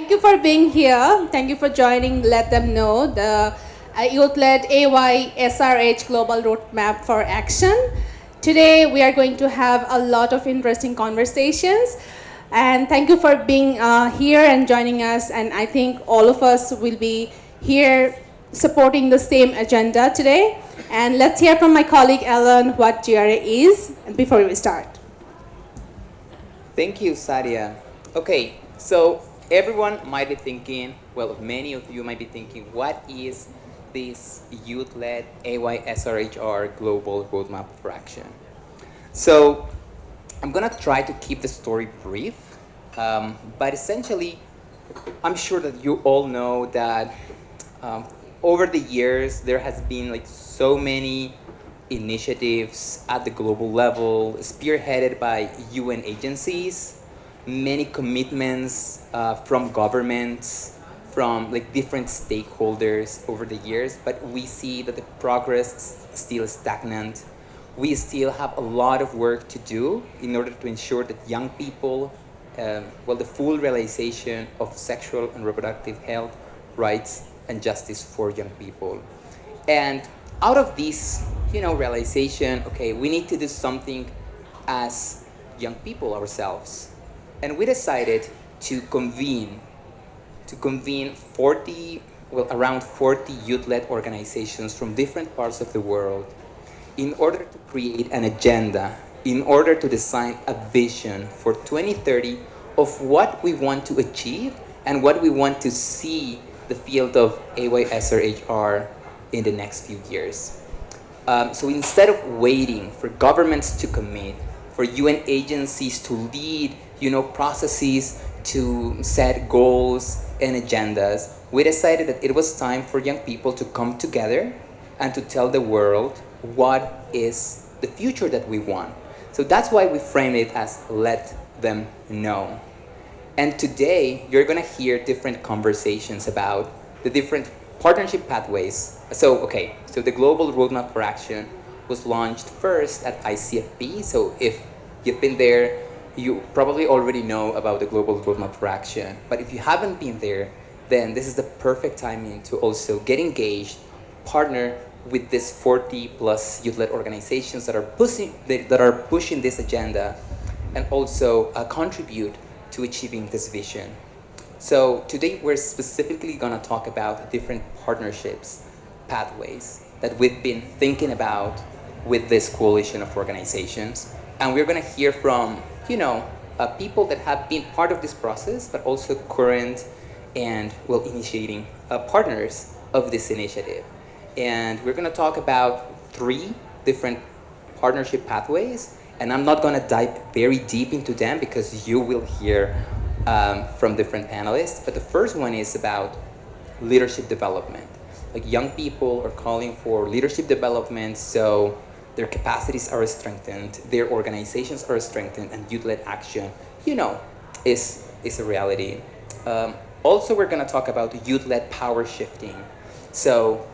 Thank you for being here. Thank you for joining Let Them Know, the youth-led AYSRH Global Roadmap for Action. Today, we are going to have a lot of interesting conversations. And thank you for being here and joining us. And I think all of us will be here supporting the same agenda today. And let's hear from my colleague Ellen what GRA is before we start. Thank you, Sadia. Okay, so everyone might be thinking, well, many of you might be thinking, what is this youth-led AYSRHR Global Roadmap for Action? So I'm gonna try to keep the story brief, but essentially, I'm sure that you all know that um, over the years there has been like so many initiatives at the global level, spearheaded by UN agencies, many commitments from governments, from like different stakeholders over the years, but we see that the progress is still stagnant. We still have a lot of work to do in order to ensure that young people, the full realization of sexual and reproductive health, rights, and justice for young people. And out of this, realization, okay, we need to do something as young people ourselves. And we decided to convene 40, around 40 youth-led organizations from different parts of the world in order to create an agenda, in order to design a vision for 2030 of what we want to achieve and what we want to see the field of AYSRHR in the next few years. So instead of waiting for governments to commit, for UN agencies to lead, processes to set goals and agendas, we decided that it was time for young people to come together and to tell the world what is the future that we want. So that's why we framed it as Let Them Know. And today, you're going to hear different conversations about the different partnership pathways. So the Global Roadmap for Action was launched first at ICFP. So if you've been there, you probably already know about the Global Roadmap for Action. But if you haven't been there, then this is the perfect timing to also get engaged, partner with these 40 plus youth-led organizations that are pushing this agenda, and also contribute to achieving this vision. So today we're specifically going to talk about different partnerships, pathways that we've been thinking about with this coalition of organizations. And we're going to hear from, people that have been part of this process, but also current and, initiating partners of this initiative. And we're going to talk about 3 different partnership pathways. And I'm not going to dive very deep into them because you will hear from different panelists. But the first one is about leadership development. Like, young people are calling for leadership development, so their capacities are strengthened, their organizations are strengthened, and youth-led action, is a reality. Also, we're going to talk about youth-led power shifting. So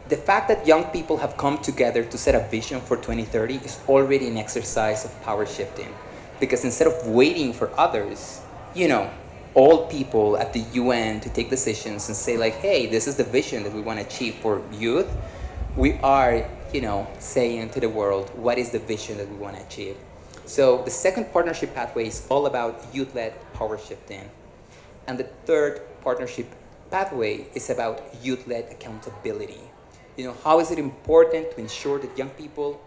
the fact that young people have come together to set a vision for 2030 is already an exercise of power shifting. Because instead of waiting for others, all people at the UN to take decisions and say like, hey, this is the vision that we want to achieve for youth, we are, saying to the world, what is the vision that we want to achieve? So the second partnership pathway is all about youth-led power shifting. And the third partnership pathway is about youth-led accountability. How is it important to ensure that young people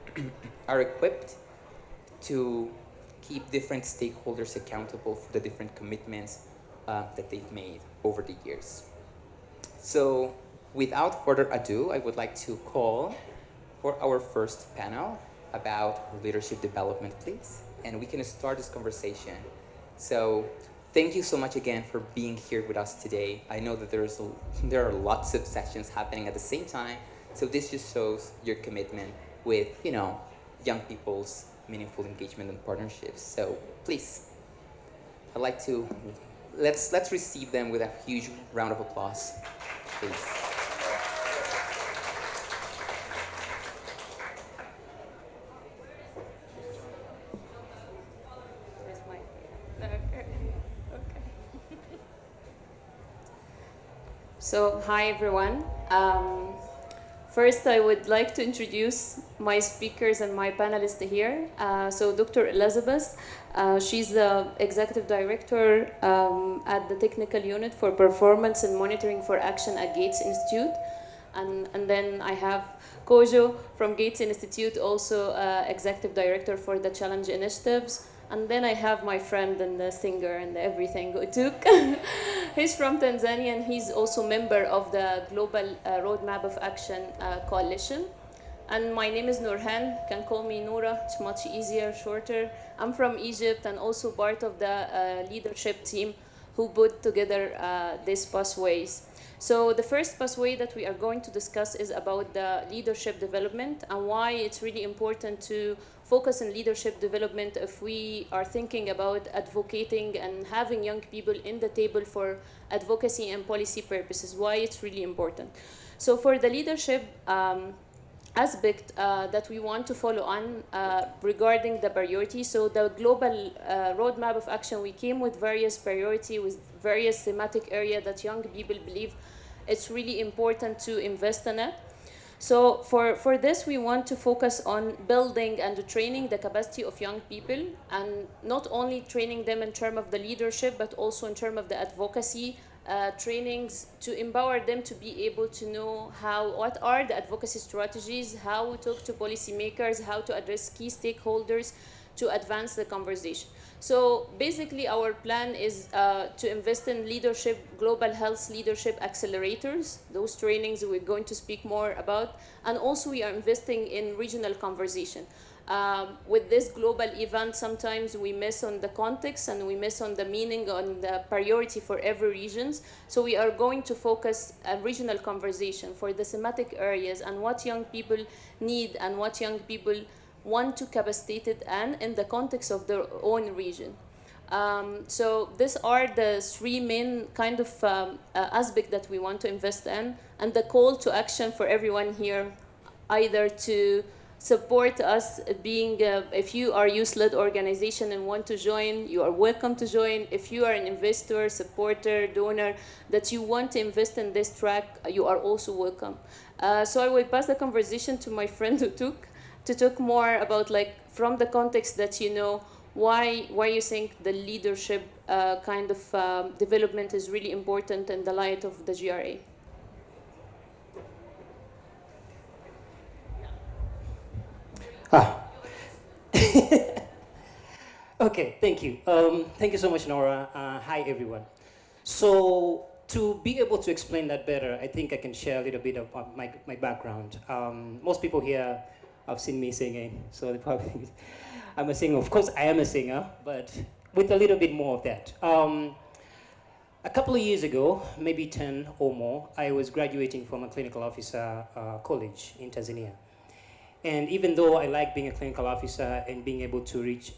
are equipped to keep different stakeholders accountable for the different commitments that they've made over the years. So without further ado, I would like to call for our first panel about leadership development, please. And we can start this conversation. So thank you so much again for being here with us today. I know that there are lots of sessions happening at the same time. So this just shows your commitment with, young people's meaningful engagement and partnerships. So please, I'd like to, let's receive them with a huge round of applause, please. So, hi everyone. First, I would like to introduce my speakers and my panelists here. Dr. Elizabeth, she's the Executive Director at the Technical Unit for Performance and Monitoring for Action at Gates Institute. And then I have Kojo from Gates Institute, also Executive Director for the Challenge Initiatives. And then I have my friend and the singer and everything, Utuk. He's from Tanzania and he's also member of the Global Roadmap of Action Coalition. And my name is Nurhan, can call me Noura, it's much easier, shorter. I'm from Egypt and also part of the leadership team who put together these pathways. So the first pathway that we are going to discuss is about the leadership development and why it's really important to focus on leadership development if we are thinking about advocating and having young people in the table for advocacy and policy purposes, why it's really important. So for the leadership aspect that we want to follow on regarding the priority. So the global roadmap of action, we came with various priority, with various thematic area that young people believe it's really important to invest in it. So for this, we want to focus on building and training the capacity of young people, and not only training them in terms of the leadership, but also in terms of the advocacy trainings to empower them to be able to know what are the advocacy strategies, how to talk to policymakers, how to address key stakeholders to advance the conversation. So basically our plan is to invest in leadership, global health leadership accelerators, those trainings we're going to speak more about, and also we are investing in regional conversation. With this global event, sometimes we miss on the context and we miss on the meaning, on the priority for every regions. So we are going to focus a regional conversation for the thematic areas and what young people need and what young people want to capacitate it and in the context of their own region. So these are the three main kind of aspects that we want to invest in, and the call to action for everyone here, either to support us being, if you are youth-led organization and want to join, you are welcome to join. If you are an investor, supporter, donor, that you want to invest in this track, you are also welcome. So I will pass the conversation to my friend Utuk to talk more about, like, from the context that you know, why you think the leadership kind of development is really important in the light of the GRA. Ah. Okay, thank you. Thank you so much, Nora. Hi, everyone. So, to be able to explain that better, I think I can share a little bit of my background. Most people here have seen me singing, so they probably think I'm a singer. Of course, I am a singer, but with a little bit more of that. A couple of years ago, maybe 10 or more, I was graduating from a clinical officer college in Tanzania. And even though I like being a clinical officer and being able to reach,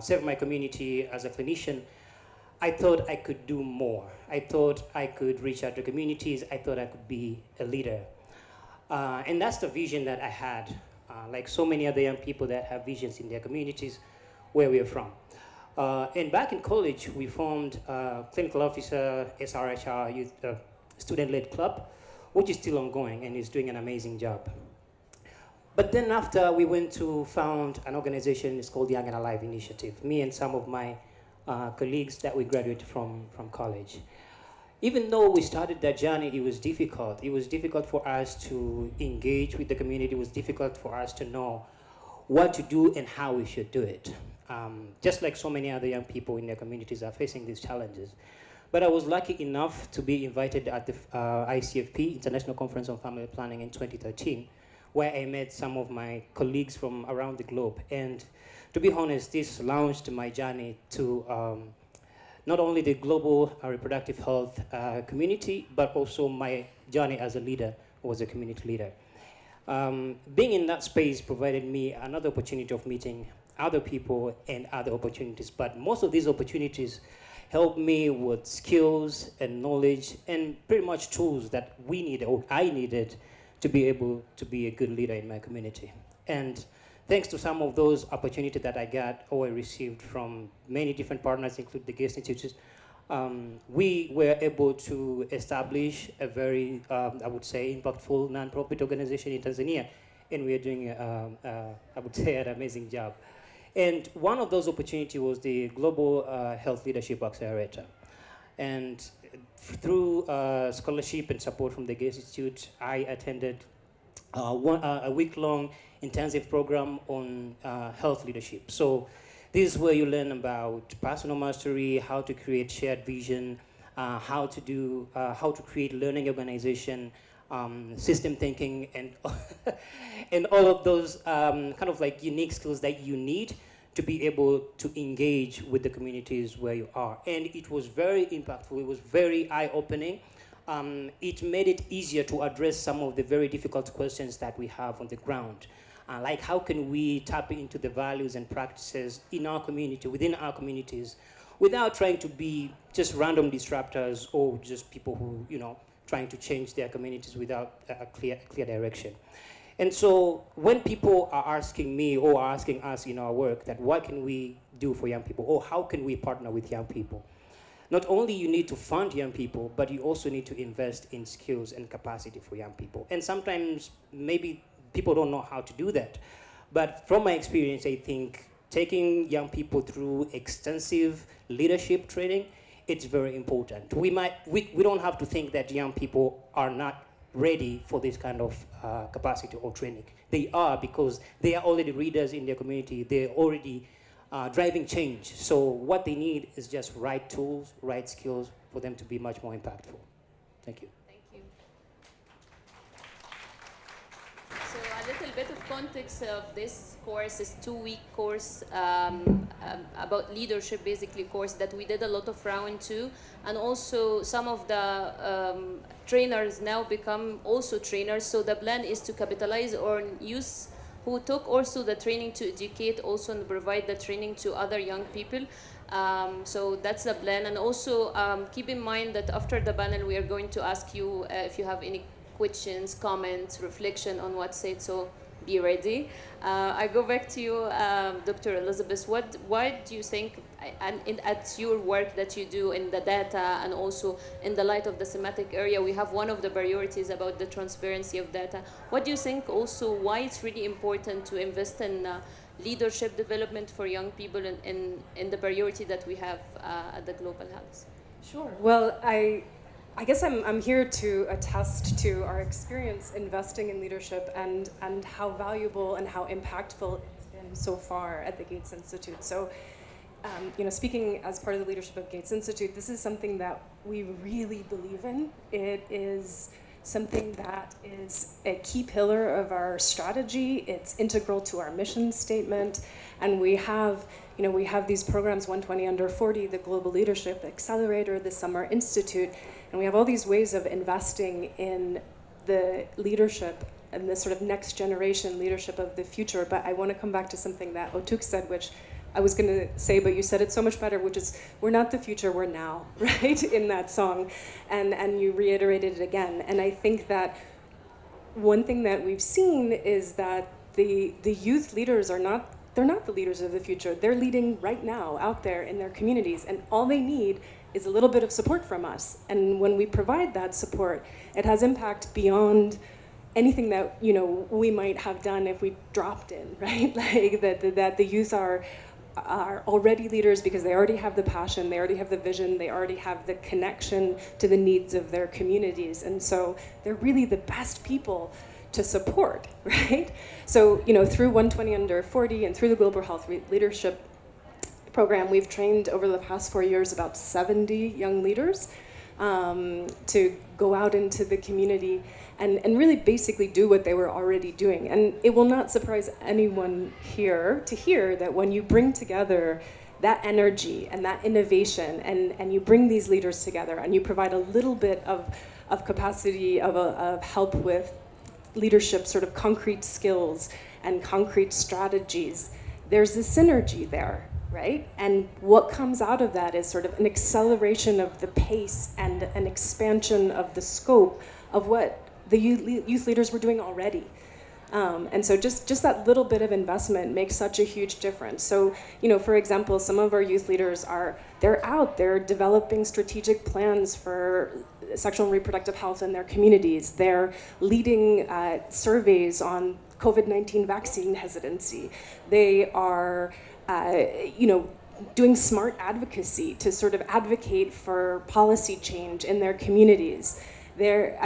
serve my community as a clinician, I thought I could do more. I thought I could reach out to communities. I thought I could be a leader. And that's the vision that I had, like so many other young people that have visions in their communities where we are from. And back in college, we formed Clinical Officer AYSRHR Youth Student-Led Club, which is still ongoing and is doing an amazing job. But then after, we went to found an organization. It's called Young and Alive Initiative. Me and some of my colleagues that we graduated from college. Even though we started that journey, it was difficult. It was difficult for us to engage with the community. It was difficult for us to know what to do and how we should do it. Just like so many other young people in their communities are facing these challenges. But I was lucky enough to be invited at the ICFP, International Conference on Family Planning, in 2013, where I met some of my colleagues from around the globe. And to be honest, this launched my journey to not only the global reproductive health community, but also my journey as a leader, was a community leader. Being in that space provided me another opportunity of meeting other people and other opportunities. But most of these opportunities helped me with skills and knowledge and pretty much tools that we needed, or I needed, to be able to be a good leader in my community. And thanks to some of those opportunities that I got or I received from many different partners, including the Gates Institute, we were able to establish a very, I would say, impactful nonprofit organization in Tanzania, and we are doing, I would say, an amazing job. And one of those opportunities was the Global Health Leadership Accelerator. And through scholarship and support from the Gates Institute, I attended a week-long intensive program on health leadership. So this is where you learn about personal mastery, how to create shared vision, how to create learning organization, system thinking, and and all of those kind of like unique skills that you need to be able to engage with the communities where you are. And it was very impactful. It was very eye-opening. It made it easier to address some of the very difficult questions that we have on the ground. Like how can we tap into the values and practices in our community, within our communities, without trying to be just random disruptors or just people who, trying to change their communities without a clear direction. And so when people are asking me or are asking us in our work that what can we do for young people or how can we partner with young people, not only you need to fund young people, but you also need to invest in skills and capacity for young people. And sometimes maybe people don't know how to do that. But from my experience, I think taking young people through extensive leadership training, it's very important. We don't have to think that young people are not ready for this kind of capacity or training. They are, because they are already leaders in their community. They're already driving change. So what they need is just right tools, right skills for them to be much more impactful. Thank you. Thank you. So a little bit of context of this course is 2-week course about leadership, basically course that we did a lot of round 2, and also some of the trainers now become also trainers. So the plan is to capitalize on youth who took also the training to educate also and provide the training to other young people. So that's the plan. And also keep in mind that after the panel we are going to ask you if you have any questions, comments, reflection on what's said, so be ready. I go back to you, Dr. Elizabeth. Why do you think, at your work that you do in the data and also in the light of the thematic area, we have one of the priorities about the transparency of data. What do you think also why it's really important to invest in leadership development for young people in the priority that we have at the Global Health? Sure. Well, I guess I'm here to attest to our experience investing in leadership and how valuable and how impactful it's been so far at the Gates Institute. So, speaking as part of the leadership of Gates Institute, this is something that we really believe in. It is something that is a key pillar of our strategy. It's integral to our mission statement, and we have these programs, 120 under 40, the Global Leadership Accelerator, the Summer Institute, and we have all these ways of investing in the leadership and the sort of next generation leadership of the future. But I want to come back to something that Otuk said, which I was going to say, but you said it so much better, which is we're not the future, we're now, right, in that song. And you reiterated it again. And I think that one thing that we've seen is that the youth leaders they're not the leaders of the future. They're leading right now out there in their communities, and all they need is a little bit of support from us. And when we provide that support, it has impact beyond anything that we might have done if we dropped in, right? Like that the youth are already leaders because they already have the passion, they already have the vision, they already have the connection to the needs of their communities, and so they're really the best people to support, right? So through 120 under 40 and through the Global Health Leadership Program, we've trained over the past 4 years about 70 young leaders to go out into the community and really basically do what they were already doing. And it will not surprise anyone here to hear that when you bring together that energy and that innovation and you bring these leaders together and you provide a little bit of capacity of help with leadership, sort of concrete skills and concrete strategies, there's a synergy there, right? And what comes out of that is sort of an acceleration of the pace and an expansion of the scope of what the youth leaders were doing already. And so just that little bit of investment makes such a huge difference. So, for example, some of our youth leaders they're developing strategic plans for sexual and reproductive health in their communities. They're leading surveys on COVID-19 vaccine hesitancy. They are, doing smart advocacy to sort of advocate for policy change in their communities. They're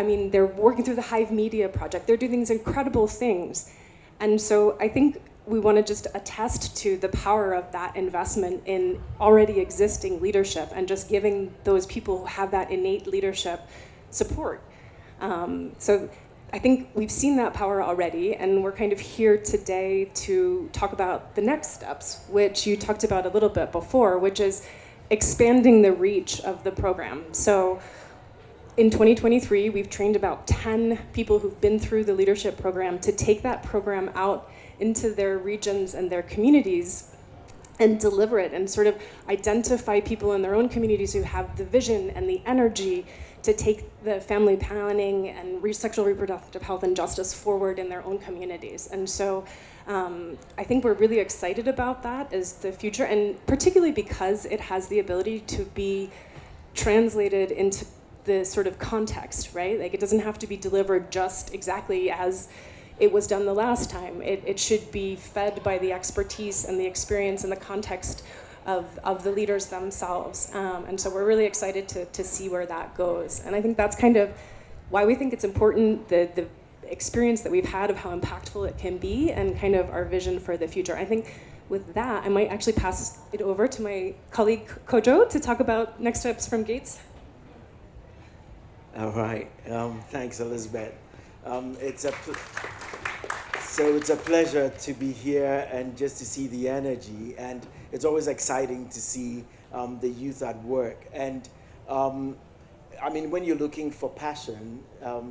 working through the Hive Media Project. They're doing these incredible things. And so I think we want to just attest to the power of that investment in already existing leadership and just giving those people who have that innate leadership support. So I think we've seen that power already, and we're kind of here today to talk about the next steps, which you talked about a little bit before, which is expanding the reach of the program. So in 2023, we've trained about 10 people who've been through the leadership program to take that program out into their regions and their communities and deliver it and sort of identify people in their own communities who have the vision and the energy to take the family planning and sexual reproductive health and justice forward in their own communities. And so I think we're really excited about that as the future, and particularly because it has the ability to be translated into the sort of context, right? Like, it doesn't have to be delivered just exactly as it was done the last time. It should be fed by the expertise and the experience and the context of the leaders themselves. And so we're really excited to see where that goes. And I think that's kind of why we think it's important, the experience that we've had of how impactful it can be and kind of our vision for the future. I think with that, I might actually pass it over to my colleague Kojo to talk about next steps from Gates. All right. Thanks, Elizabeth. It's a pleasure to be here and just to see the energy. And it's always exciting to see the youth at work. And when you're looking for passion,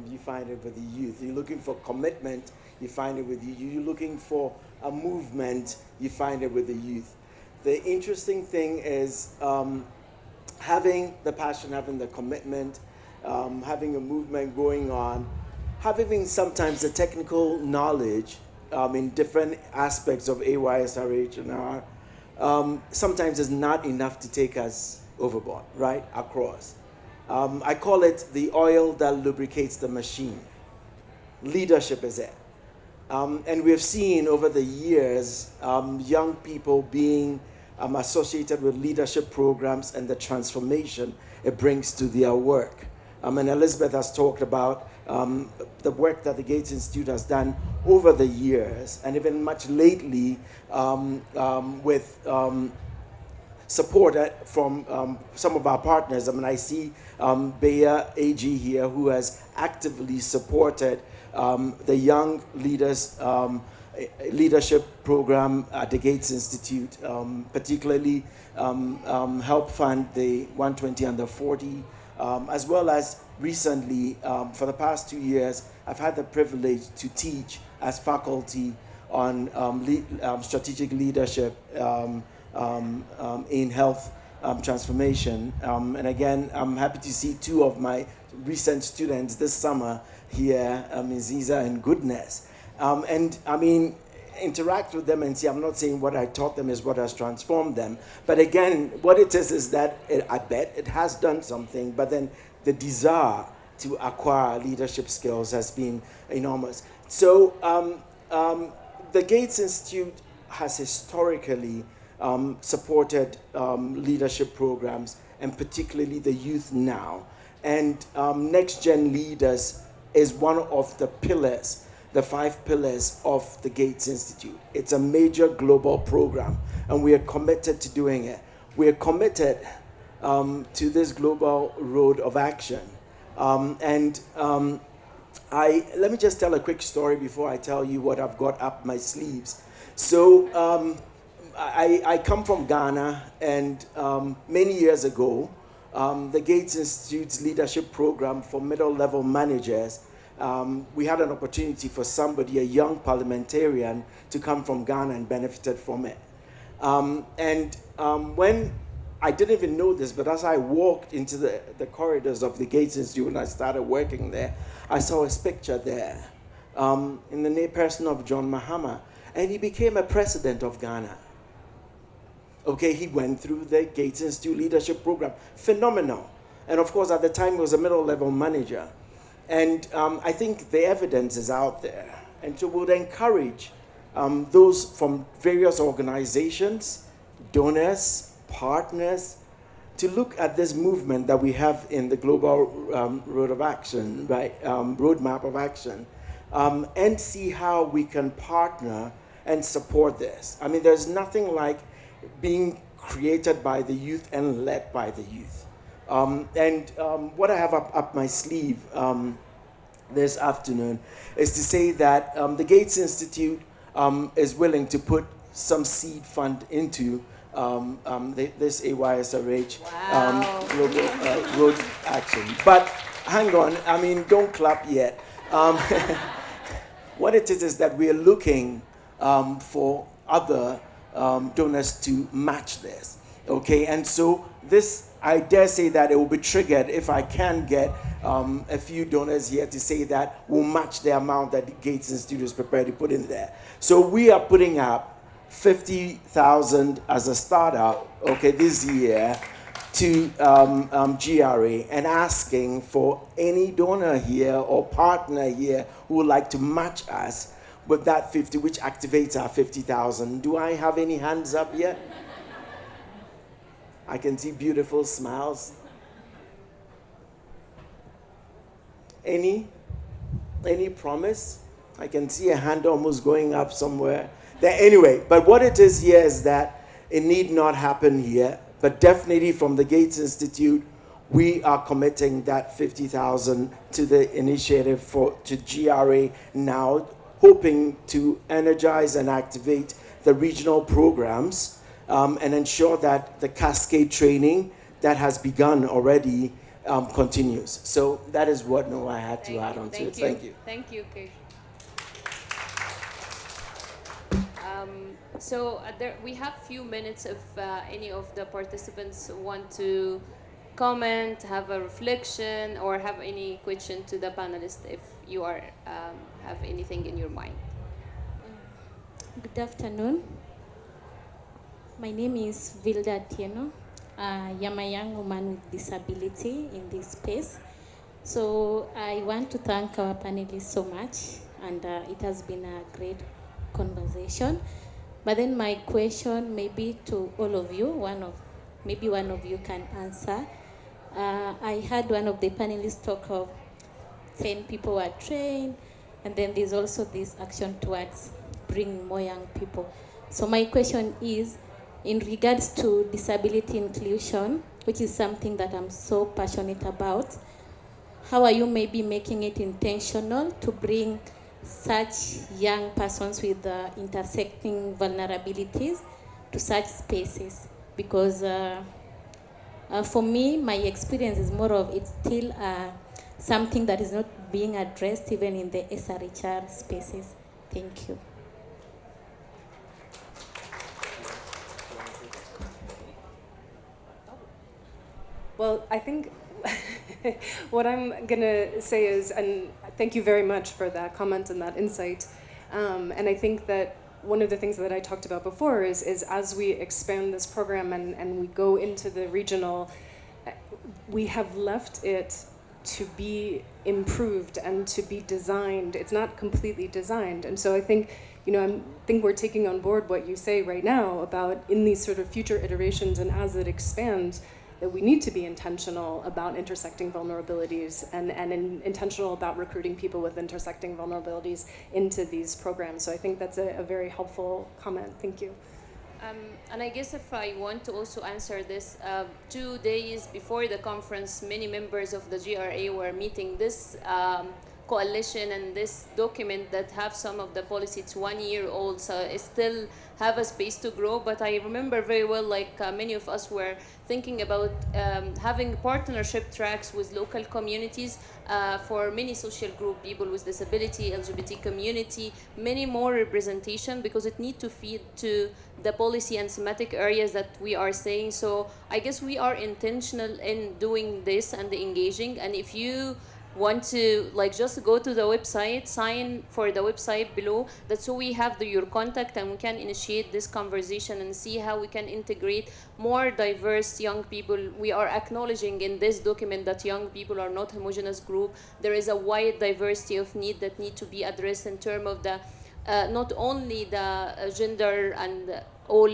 you find it with the youth. You're looking for commitment, you find it with the youth. You're looking for a movement, you find it with the youth. The interesting thing is having the passion, having the commitment, having a movement going on, having sometimes the technical knowledge in different aspects of AYSRHR sometimes is not enough to take us overboard, right, across. I call it the oil that lubricates the machine. Leadership is it. And we've seen over the years young people being associated with leadership programs and the transformation it brings to their work. And Elizabeth has talked about the work that the Gates Institute has done over the years, and even much lately with support from some of our partners. I see Bayer AG here, who has actively supported the Young Leaders Leadership Program at the Gates Institute, particularly help fund the 120 under 40, as well as recently, for the past 2 years, I've had the privilege to teach as faculty on strategic leadership in health transformation. And again, I'm happy to see two of my recent students this summer here, Ziza and Goodness. Interact with them and see, I'm not saying what I taught them is what has transformed them. But again, what it is that I bet it has done something, but then the desire to acquire leadership skills has been enormous. So the Gates Institute has historically supported leadership programs, and particularly the youth now. And Next Gen Leaders is one of the pillars, the 5 pillars of the Gates Institute. It's a major global program, and we are committed to doing it. We are committed to this global road of action. Let me just tell a quick story before I tell you what I've got up my sleeves. So I come from Ghana, and many years ago, the Gates Institute's leadership program for middle-level managers, we had an opportunity for somebody, a young parliamentarian, to come from Ghana and benefited from it. When I didn't even know this, but as I walked into the corridors of the Gates Institute and I started working there, I saw his picture there. in the person of John Mahama, and he became a president of Ghana. Okay, he went through the Gates Institute Leadership Program. Phenomenal. And of course, at the time, he was a middle-level manager. And I think the evidence is out there. And so we'll encourage those from various organizations, donors, partners, to look at this movement that we have in the Global Roadmap of Action, and see how we can partner and support this. I mean, there's nothing like being created by the youth and led by the youth. What I have up my sleeve this afternoon is to say that the Gates Institute is willing to put some seed fund into this AYSRH Global Road Action. But hang on, I mean, don't clap yet. What it is that we are looking for other donors to match this, okay? And so this, I dare say that it will be triggered if I can get a few donors here to say that we'll match the amount that the Gates Institute is prepared to put in there. So we are putting up 50,000 as a startup, okay, this year to GRA, and asking for any donor here or partner here who would like to match us with that 50, which activates our 50,000. Do I have any hands up yet? I can see beautiful smiles. Any promise? I can see a hand almost going up somewhere. Anyway, but what it is here is that it need not happen here, but definitely from the Gates Institute, we are committing that 50,000 to the initiative to GRA now, hoping to energize and activate the regional programs and ensure that the cascade training that has begun already continues. So that is what I had to add on to it. Thank you. Thank you, Kay. So we have few minutes if any of the participants want to comment, have a reflection, or have any question to the panelists if you are have anything in your mind. Good afternoon. My name is Vilda Tieno. I am a young woman with disability in this space. So I want to thank our panelists so much, and it has been a great conversation. But then my question maybe to all of you, maybe one of you can answer. I heard one of the panelists talk of 10 people were trained, and then there's also this action towards bringing more young people. So my question is, in regards to disability inclusion, which is something that I'm so passionate about, how are you maybe making it intentional to bring such young persons with intersecting vulnerabilities to such spaces? Because for me, my experience is more of it's still something that is not being addressed even in the SRHR spaces. Thank you. Well, I think what I'm going to say is, and thank you very much for that comment and that insight. And I think that one of the things that I talked about before is as we expand this program and we go into the regional, we have left it to be improved and to be designed. It's not completely designed. And so I think, I think we're taking on board what you say right now about in these sort of future iterations and as it expands, that we need to be intentional about intersecting vulnerabilities and intentional about recruiting people with intersecting vulnerabilities into these programs. So I think that's a very helpful comment. Thank you. And I guess if I want to also answer this, 2 days before the conference, many members of the GRA were meeting this coalition and this document that have some of the policy. It's 1 year old, so it still have a space to grow. But I remember very well, like many of us were thinking about having partnership tracks with local communities for many social group, people with disability, LGBT community, many more representation, because it needs to feed to the policy and thematic areas that we are saying. So I guess we are intentional in doing this and engaging. And if you want to like just go to the website, sign for the website below. That's so we have your contact and we can initiate this conversation and see how we can integrate more diverse young people. We are acknowledging in this document that young people are not homogeneous group. There is a wide diversity of need that need to be addressed in terms of the not only the gender and all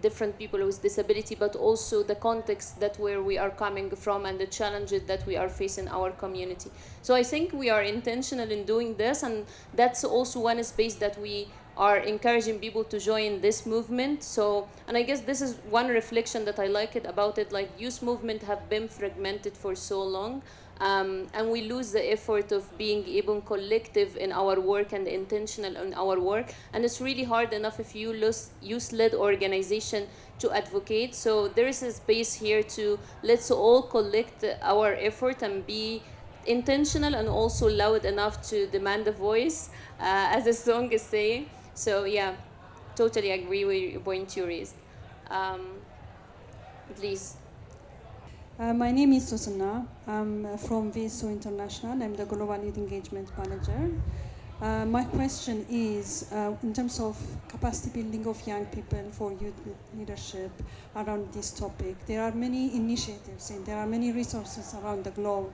different people with disability, but also the context that where we are coming from and the challenges that we are facing in our community. So I think we are intentional in doing this, and that's also one space that we are encouraging people to join this movement. So, and I guess this is one reflection that I like it about it, like youth movement have been fragmented for so long. And we lose the effort of being even collective in our work and intentional in our work. And it's really hard enough if you lose youth-led organization to advocate. So there is a space here to let's all collect our effort and be intentional and also loud enough to demand a voice, as the song is saying. So yeah, totally agree with your point you raised. Please. My name is Susanna. I'm from VSO International. I'm the Global Youth Engagement Manager. My question is, in terms of capacity building of young people for youth leadership around this topic, there are many initiatives and there are many resources around the globe.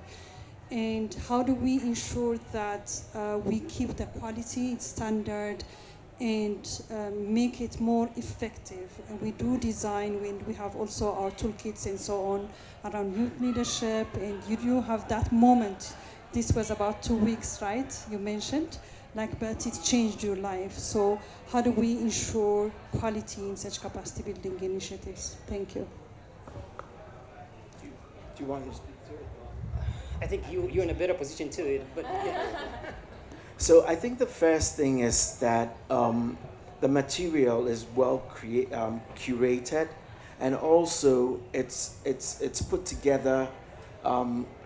And how do we ensure that we keep the quality standard and make it more effective? And we do design, we have also our toolkits and so on around youth leadership, and you do have that moment. This was about 2 weeks, right? You mentioned, but it changed your life. So how do we ensure quality in such capacity building initiatives? Thank you. Do you want to speak to it? I think you're in a better position to it, but yeah. So I think the first thing is that the material is well curated, and also it's put together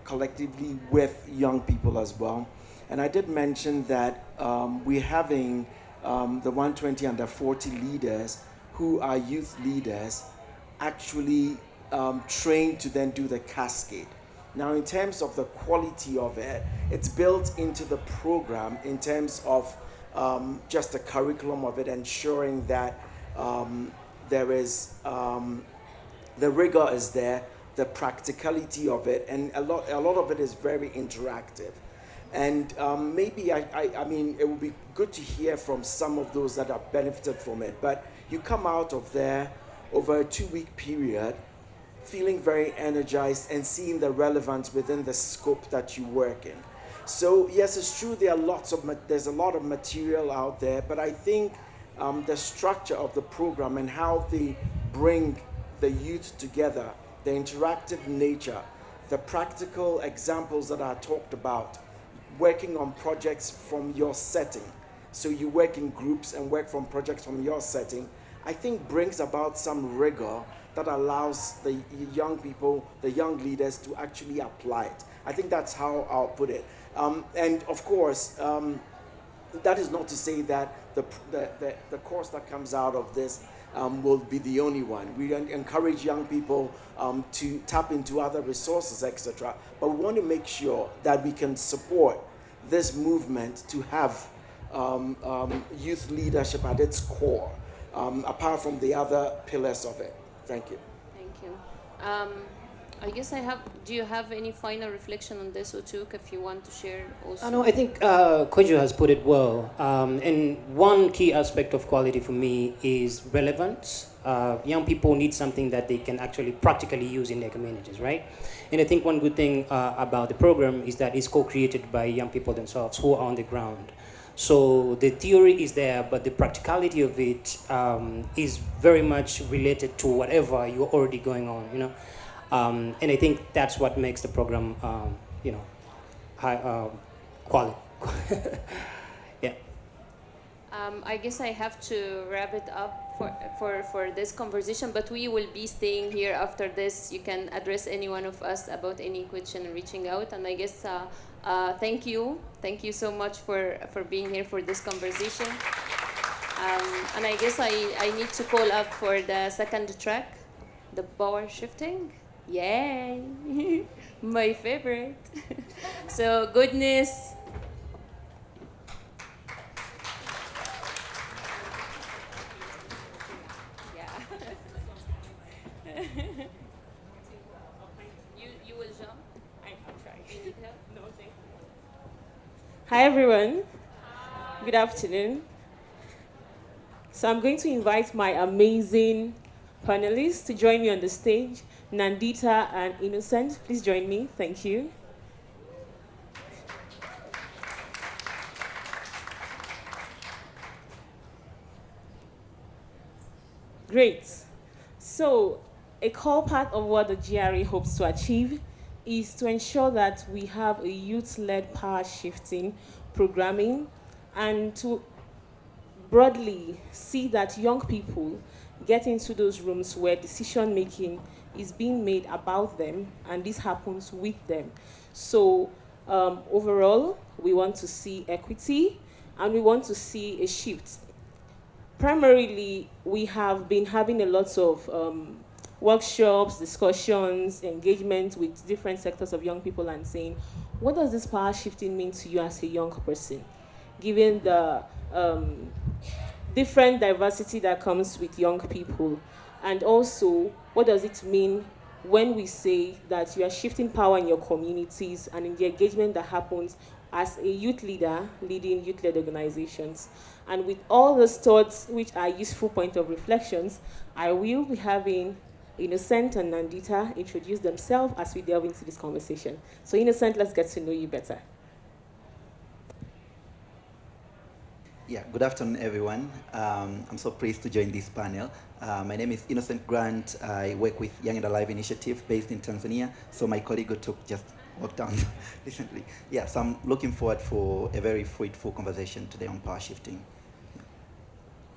collectively with young people as well. And I did mention that we're having the 120 under 40 leaders who are youth leaders actually trained to then do the cascade. Now, in terms of the quality of it, it's built into the program in terms of just the curriculum of it, ensuring that there is the rigor is there, the practicality of it, and a lot of it is very interactive. And maybe I mean, it would be good to hear from some of those that have benefited from it. But you come out of there over a 2-week period, feeling very energized and seeing the relevance within the scope that you work in. So yes, it's true there's a lot of material out there, but I think the structure of the program and how they bring the youth together, the interactive nature, the practical examples that are talked about, working on projects from your setting. So you work in groups and work from projects from your setting, I think brings about some rigor that allows the young people, the young leaders to actually apply it. I think that's how I'll put it. And of course, that is not to say that the course that comes out of this will be the only one. We encourage young people to tap into other resources, etc. But we want to make sure that we can support this movement to have youth leadership at its core, apart from the other pillars of it. Thank you. Thank you. I guess do you have any final reflection on this, Otuk, if you want to share also? No, I think Kojo has put it well. And one key aspect of quality for me is relevance. Young people need something that they can actually practically use in their communities, right? And I think one good thing about the program is that it's co-created by young people themselves who are on the ground. So the theory is there, but the practicality of it is very much related to whatever you're already going on, you know. And I think that's what makes the program, high quality. Yeah. I guess I have to wrap it up for this conversation, but we will be staying here after this. You can address any one of us about any question and reaching out. And I guess thank you so much for being here for this conversation. And I guess I need to call up for the second track, the power shifting. Yay! My favorite. So goodness. Yeah. You will jump? I'll try. You need help? No, thank you. Hi everyone. Good afternoon. So I'm going to invite my amazing panelists to join me on the stage. Nandita and Innocent, please join me. Thank you. Great. So, a core part of what the GRA hopes to achieve is to ensure that we have a youth-led power shifting programming and to broadly see that young people get into those rooms where decision making is being made about them and this happens with them. So overall, we want to see equity and we want to see a shift. Primarily, we have been having a lot of workshops, discussions, engagement with different sectors of young people and saying, what does this power shifting mean to you as a young person? Given the different diversity that comes with young people. And also, what does it mean when we say that you are shifting power in your communities and in the engagement that happens as a youth leader leading youth-led organizations? And with all those thoughts, which are useful point of reflections, I will be having Innocent and Nandita introduce themselves as we delve into this conversation. So Innocent, let's get to know you better. Yeah, good afternoon, everyone. I'm so pleased to join this panel. My name is Innocent Grant. I work with Young and Alive Initiative based in Tanzania. So my colleague who took just walked down recently. Yeah, so I'm looking forward for a very fruitful conversation today on power shifting.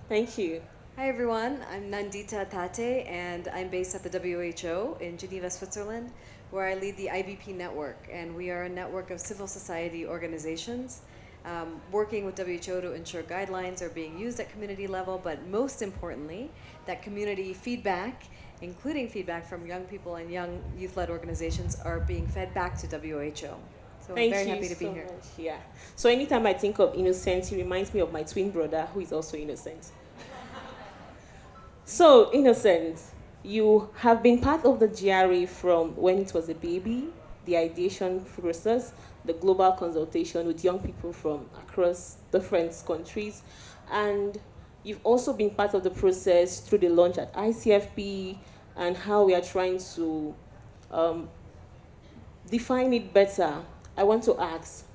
Thank you. Hi everyone, I'm Nandita Tate and I'm based at the WHO in Geneva, Switzerland, where I lead the IBP network, and we are a network of civil society organizations working with WHO to ensure guidelines are being used at community level, but most importantly, that community feedback, including feedback from young people and young youth-led organizations, are being fed back to WHO. So I'm very happy to be here. Much. Yeah. So anytime I think of Innocent, he reminds me of my twin brother, who is also innocent. So, Innocent, you have been part of the GRA from when it was a baby, the ideation process, the global consultation with young people from across different countries, and you've also been part of the process through the launch at ICFP and how we are trying to define it better. I want to ask,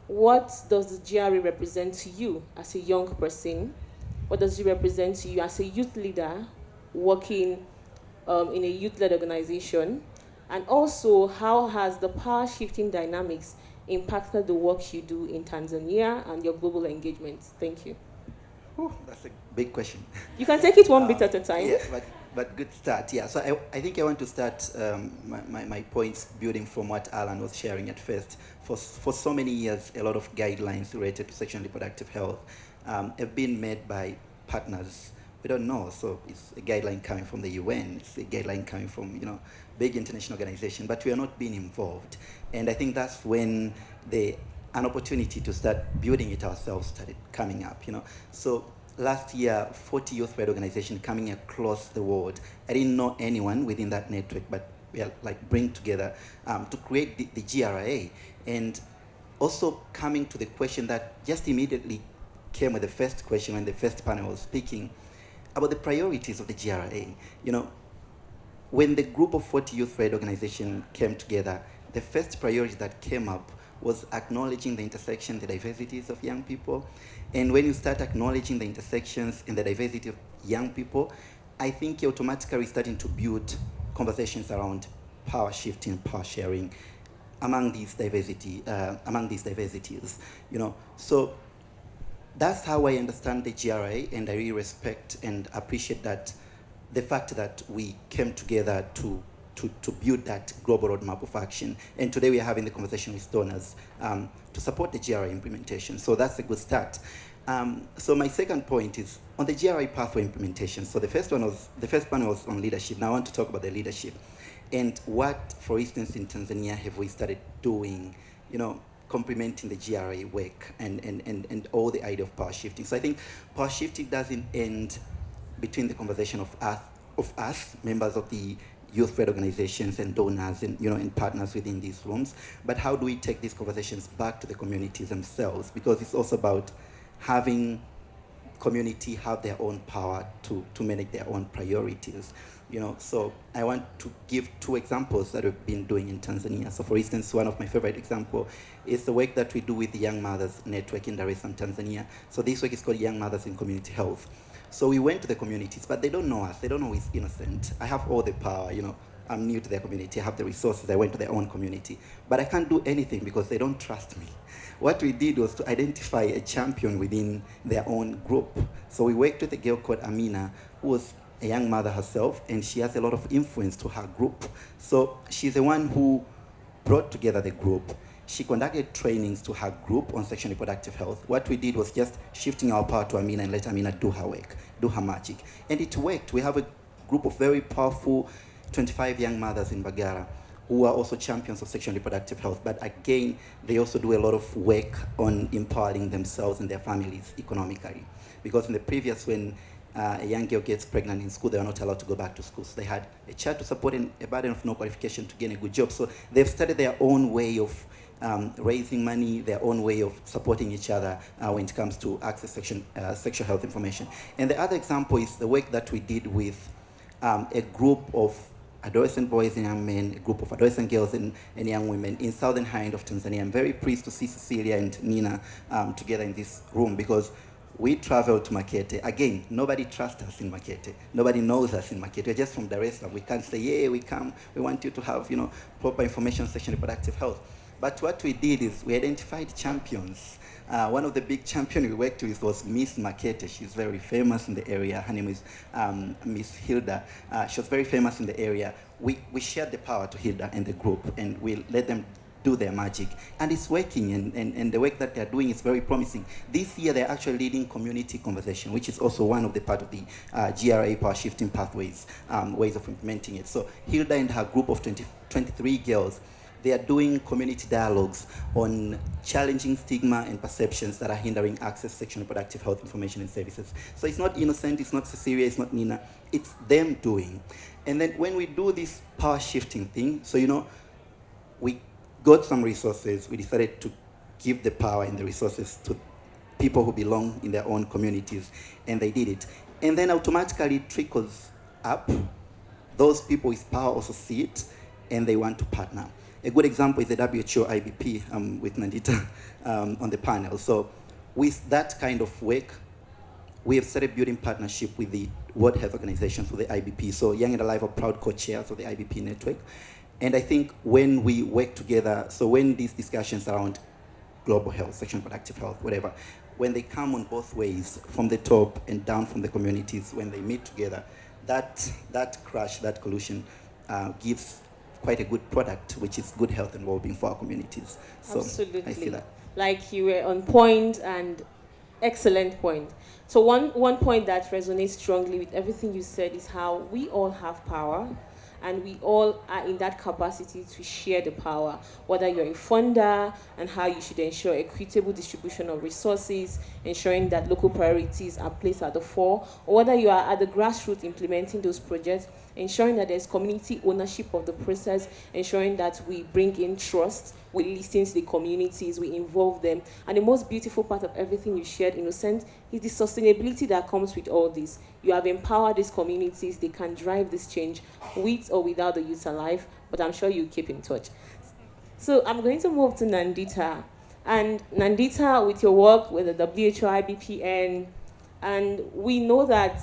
what does the GRA represent to you as a young person? What does it represent to you as a youth leader working in a youth-led organization? And also, how has the power shifting dynamics impacted the work you do in Tanzania and your global engagement? Thank you. Whew, that's a big question. You can take it one bit at a time. Yeah, but good start. Yeah, so I think I want to start my points building from what Alan was sharing at first. For so many years, a lot of guidelines related to sexual and reproductive health have been made by partners. We don't know, so it's a guideline coming from the UN, it's a guideline coming from, big international organization, but we are not being involved. And I think that's when an opportunity to start building it ourselves started coming up, So last year, 40 youth-led organizations coming across the world. I didn't know anyone within that network, but we are bring together to create the GRA. And also coming to the question that just immediately came with the first question when the first panel was speaking about the priorities of the GRA. When the group of 40 youth-led organizations came together, the first priority that came up was acknowledging the intersection, the diversities of young people. And when you start acknowledging the intersections and the diversity of young people, I think you're automatically starting to build conversations around power shifting, power sharing among these diversities. So that's how I understand the GRA, and I really respect and appreciate that the fact that we came together to build that global roadmap of action. And today we are having the conversation with donors to support the GRA implementation. So that's a good start. So my second point is on the GRA pathway implementation. So the first panel was on leadership. Now I want to talk about the leadership. And what, for instance, in Tanzania have we started doing complementing the GRA work and all the idea of power shifting. So I think power shifting doesn't end between the conversation of us, members of the youth-led organizations and donors and partners within these rooms, but how do we take these conversations back to the communities themselves? Because it's also about having community have their own power to manage their own priorities. So I want to give 2 examples that we've been doing in Tanzania. So for instance, one of my favorite example is the work that we do with the Young Mothers Network in Dar es Salaam, Tanzania. So this work is called Young Mothers in Community Health. So we went to the communities, but they don't know us. They don't know it's innocent. I have all the power, I'm new to their community. I have the resources. I went to their own community. But I can't do anything because they don't trust me. What we did was to identify a champion within their own group. So we worked with a girl called Amina, who was a young mother herself, and she has a lot of influence to her group. So she's the one who brought together the group. She conducted trainings to her group on sexual and reproductive health. What we did was just shifting our power to Amina and let Amina do her work, do her magic. And it worked. We have a group of very powerful 25 young mothers in Bagara who are also champions of sexual and reproductive health. But again, they also do a lot of work on empowering themselves and their families economically. Because in the previous, when a young girl gets pregnant in school, they are not allowed to go back to school. So they had a child to support and a burden of no qualification to gain a good job. So they've started their own way of raising money, their own way of supporting each other when it comes to access sexual health information. And the other example is the work that we did with a group of adolescent boys and young men, a group of adolescent girls and young women in southern Highland of Tanzania. I'm very pleased to see Cecilia and Nina together in this room because we traveled to Makete. Again, nobody trusts us in Makete. Nobody knows us in Makete. We're just from Dar es Salaam. We can't say, yeah, we come. We want you to have, proper information on sexual and reproductive health. But what we did is we identified champions. One of the big champions we worked with was Miss Makete. She's very famous in the area. Her name is Miss Hilda. She was very famous in the area. We shared the power to Hilda and the group, and we let them do their magic. And it's working, and the work that they're doing is very promising. This year, they're actually leading community conversation, which is also one of the part of the GRA power shifting pathways, ways of implementing it. So Hilda and her group of 23 girls, they are doing community dialogues on challenging stigma and perceptions that are hindering access to sexual and reproductive health information and services. So it's not innocent, it's not Cecilia, it's not Nina, it's them doing. And then when we do this power shifting thing, so we got some resources, we decided to give the power and the resources to people who belong in their own communities, and they did it. And then automatically it trickles up. Those people with power also see it, and they want to partner. A good example is the WHO IBP with Nandita on the panel. So with that kind of work, we have started building partnership with the World Health Organization for the IBP. So Young and Alive are proud co-chairs of the IBP network. And I think when we work together, so when these discussions around global health, sexual and reproductive health, whatever, when they come on both ways, from the top and down from the communities, when they meet together, that crash, that collusion gives quite a good product, which is good health and well-being for our communities. So Absolutely. I see that. Like you were on point, and excellent point. So one point that resonates strongly with everything you said is how we all have power, and we all are in that capacity to share the power, whether you're a funder and how you should ensure equitable distribution of resources, ensuring that local priorities are placed at the fore, or whether you are at the grassroots implementing those projects, ensuring that there's community ownership of the process, ensuring that we bring in trust, we listen to the communities, we involve them. And the most beautiful part of everything you shared, Innocent, is the sustainability that comes with all this. You have empowered these communities, they can drive this change with or without the youth alive, but I'm sure you keep in touch. So I'm going to move to Nandita. And Nandita, with your work with the WHO IBPN, and we know that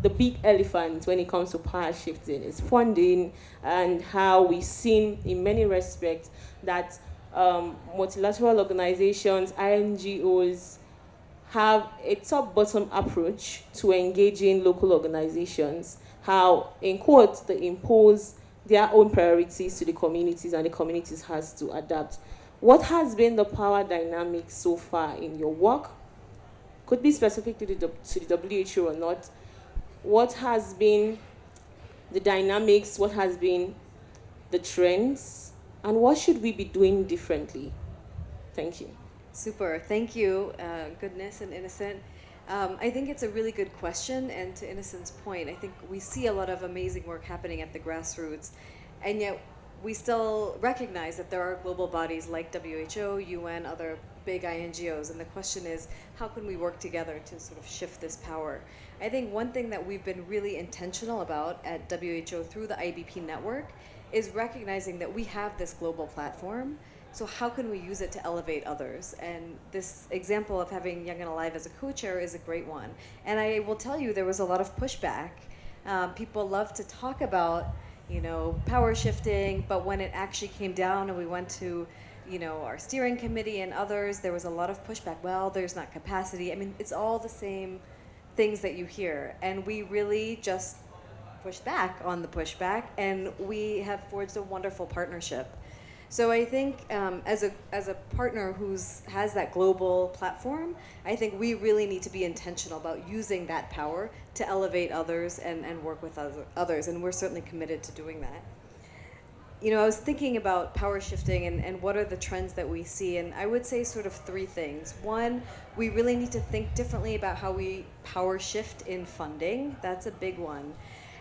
the big elephant when it comes to power shifting is funding, and how we've seen in many respects that multilateral organizations, INGOs, have a top-bottom approach to engaging local organizations, how, in quotes, they impose their own priorities to the communities, and the communities has to adapt. What has been the power dynamic so far in your work? Could be specific to the WHO or not. What has been the dynamics, what has been the trends, and what should we be doing differently? Thank you. Super. Thank you, Goodness and Innocent. I think it's a really good question, and to Innocent's point, I think we see a lot of amazing work happening at the grassroots, and yet we still recognize that there are global bodies like WHO, UN, other big INGOs, and the question is, how can we work together to sort of shift this power? I think one thing that we've been really intentional about at WHO through the IBP network is recognizing that we have this global platform. So how can we use it to elevate others? And this example of having Young and Alive as a co-chair is a great one. And I will tell you, there was a lot of pushback. People love to talk about, power shifting, but when it actually came down and we went to, our steering committee and others, there was a lot of pushback. Well, there's not capacity. I mean, it's all the same things that you hear. And we really just pushed back on the pushback, and we have forged a wonderful partnership. So I think as a partner who has that global platform, I think we really need to be intentional about using that power to elevate others and work with others, and we're certainly committed to doing that. I was thinking about power shifting and what are the trends that we see, and I would say sort of three things. One, we really need to think differently about how we power shift in funding. That's a big one.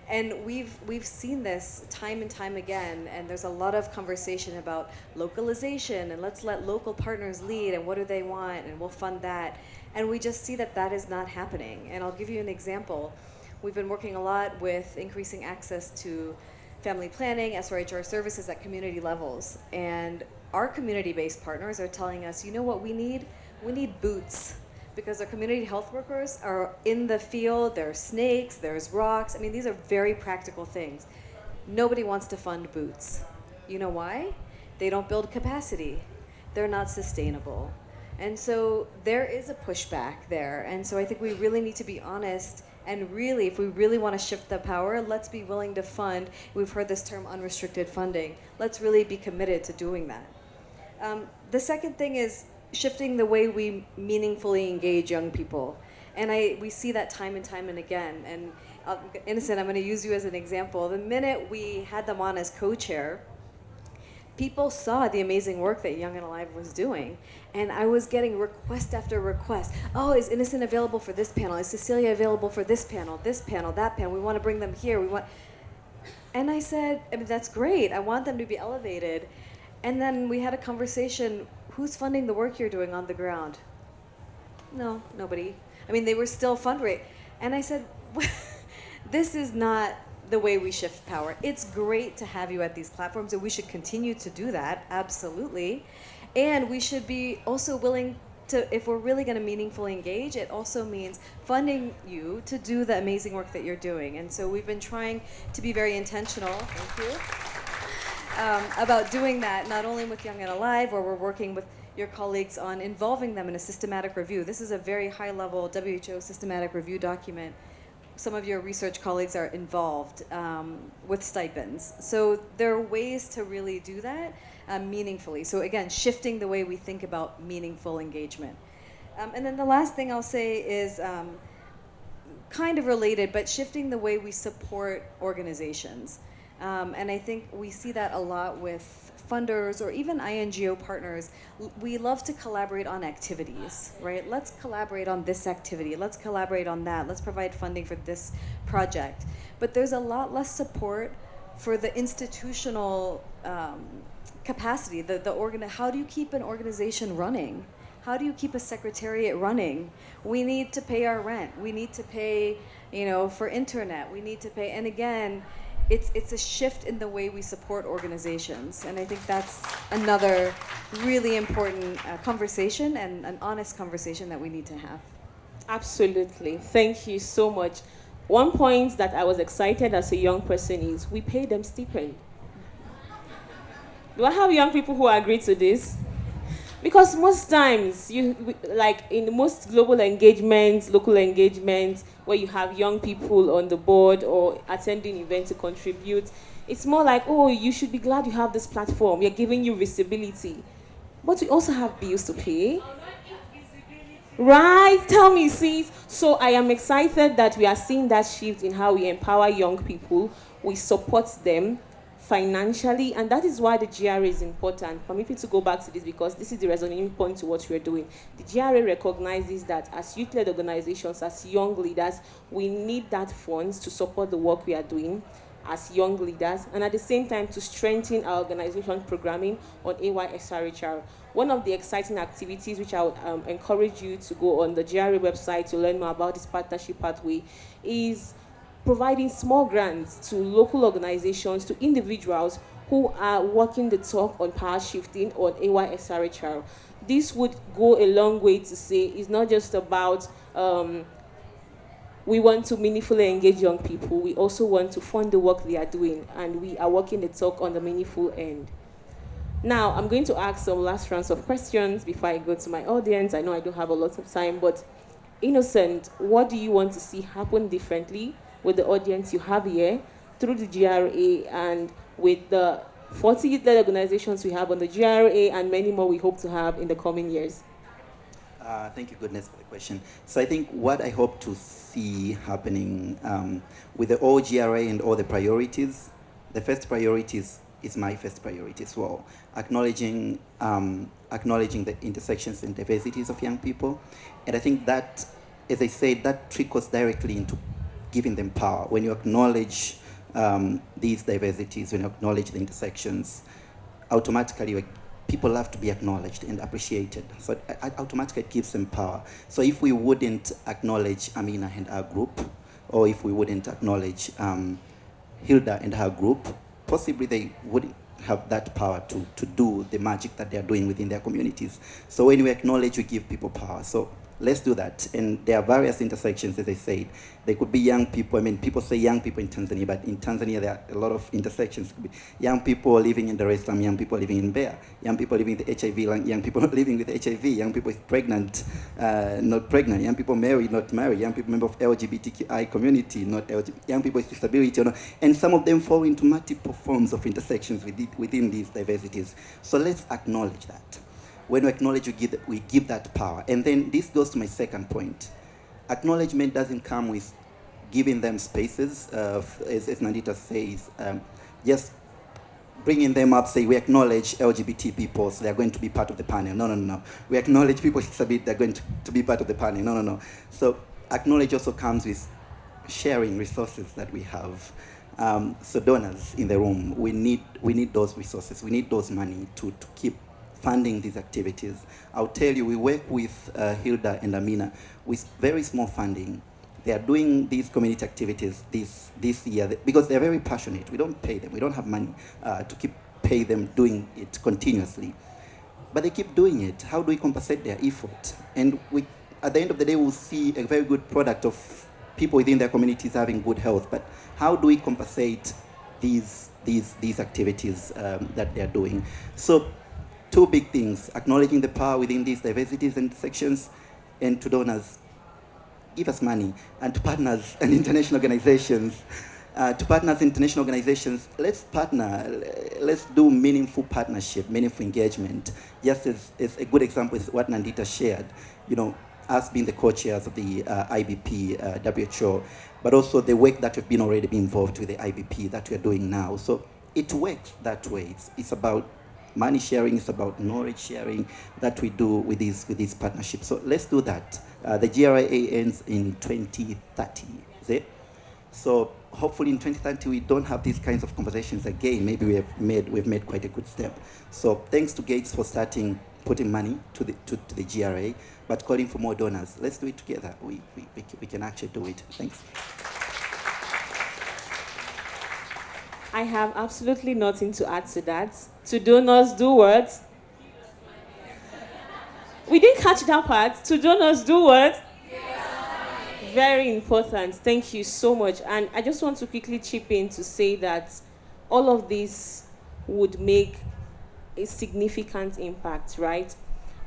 And we've seen this time and time again, and there's a lot of conversation about localization, and let's let local partners lead, and what do they want, and we'll fund that. And we just see that that is not happening. And I'll give you an example. We've been working a lot with increasing access to family planning, SRHR services at community levels. And our community-based partners are telling us, you know what we need? We need boots. Because our community health workers are in the field, there's snakes, there's rocks. I mean, these are very practical things. Nobody wants to fund boots. You know why? They don't build capacity. They're not sustainable. And so there is a pushback there. And so I think we really need to be honest, and really, if we really want to shift the power, let's be willing to fund. We've heard this term unrestricted funding. Let's really be committed to doing that. The second thing is shifting the way we meaningfully engage young people. And we see that time and time and again. And Innocent, I'm going to use you as an example. The minute we had them on as co-chair, people saw the amazing work that Young and Alive was doing. And I was getting request after request. Oh, is Innocent available for this panel? Is Cecilia available for this panel, that panel? We want to bring them here. And I said, I mean, that's great. I want them to be elevated. And then we had a conversation. Who's funding the work you're doing on the ground? No, nobody. I mean, they were still fundraising. And I said, this is not the way we shift power. It's great to have you at these platforms, and we should continue to do that, absolutely. And we should be also willing to, if we're really going to meaningfully engage, it also means funding you to do the amazing work that you're doing. And so we've been trying to be very intentional. Thank you. About doing that, not only with Young and Alive, where we're working with your colleagues on involving them in a systematic review. This is a very high-level WHO systematic review document. Some of your research colleagues are involved with stipends. So there are ways to really do that meaningfully. So again, shifting the way we think about meaningful engagement. And then the last thing I'll say is kind of related, but shifting the way we support organizations. And I think we see that a lot with funders or even INGO partners. We love to collaborate on activities, right? Let's collaborate on this activity. Let's collaborate on that. Let's provide funding for this project. But there's a lot less support for the institutional capacity. How do you keep an organization running? How do you keep a secretariat running? We need to pay our rent. We need to pay, for internet. We need to pay, and again, it's a shift in the way we support organizations. And I think that's another really important conversation and an honest conversation that we need to have. Absolutely. Thank you so much. One point that I was excited as a young person is we pay them stipend. Do I have young people who agree to this? Because most times, like in most global engagements, local engagements, where you have young people on the board or attending events to contribute, it's more like, oh, you should be glad you have this platform. We're giving you visibility. But we also have bills to pay. Right? Tell me, sis. So I am excited that we are seeing that shift in how we empower young people. We support them financially, and that is why the GRA is important. Permit me to go back to this because this is the resonating point to what we're doing. The GRA recognizes that as youth-led organizations, as young leaders, we need that funds to support the work we are doing as young leaders, and at the same time to strengthen our organization programming on AYSRHR. One of the exciting activities which I would encourage you to go on the GRA website to learn more about this partnership pathway is providing small grants to local organizations, to individuals who are walking the talk on power shifting on AYSRHR. This would go a long way to say it's not just about we want to meaningfully engage young people. We also want to fund the work they are doing, and we are walking the talk on the meaningful end. Now, I'm going to ask some last rounds of questions before I go to my audience. I know I don't have a lot of time, but Innocent, what do you want to see happen differently with the audience you have here through the GRA and with the 40 youth-led organizations we have on the GRA and many more we hope to have in the coming years? Thank you, Goodness, for the question. So I think what I hope to see happening with the OGRA and all the priorities, the first priority is my first priority as well. Acknowledging the intersections and diversities of young people. And I think that, as I said, that trickles directly into giving them power. When you acknowledge these diversities, when you acknowledge the intersections, automatically people have to be acknowledged and appreciated. So automatically it gives them power. So if we wouldn't acknowledge Amina and her group, or if we wouldn't acknowledge Hilda and her group, possibly they wouldn't have that power to do the magic that they're doing within their communities. So when we acknowledge, we give people power. So let's do that. And there are various intersections, as I said. There could be young people. I mean, people say young people in Tanzania, but in Tanzania there are a lot of intersections. It could be young people living in Dar es Salaam, young people living in Beira, young people living with HIV, young people not living with HIV, young people pregnant, not pregnant, young people married, not married, young people member of LGBTQI community, not LGBT, young people with disability, and some of them fall into multiple forms of intersections within these diversities. So let's acknowledge that. When we acknowledge, we give that power. And then this goes to my second point. Acknowledgement doesn't come with giving them spaces, as Nandita says, just bringing them up, say, we acknowledge LGBT people, so they're going to be part of the panel. No. We acknowledge people with disability, they're going to be part of the panel. No. So acknowledge also comes with sharing resources that we have. So donors in the room, we need those resources. We need those money to keep funding these activities. I'll tell you, we work with Hilda and Amina with very small funding. They are doing these community activities this year because they're very passionate. We don't pay them. We don't have money to keep pay them doing it continuously. But they keep doing it. How do we compensate their effort? And at the end of the day, we'll see a very good product of people within their communities having good health. But how do we compensate these activities that they're doing? So, two big things: acknowledging the power within these diversities and sections, and to donors, give us money, and to partners and international organizations, let's partner, let's do meaningful partnership, meaningful engagement. Just as a good example is what Nandita shared, us being the co-chairs of the IBP, WHO, but also the work that we've already been involved with the IBP that we're doing now. So it works that way. It's about money sharing, is about knowledge sharing that we do with these partnerships. So let's do that. The GRA ends in 2030, is it? So hopefully in 2030 we don't have these kinds of conversations again. Maybe we've made quite a good step. So thanks to Gates for putting money to the GRA, but calling for more donors. Let's do it together. We can actually do it. Thanks. I have absolutely nothing to add to that. To donors, do what? We didn't catch that part. To donors, do what? Very important. Thank you so much. And I just want to quickly chip in to say that all of this would make a significant impact, right?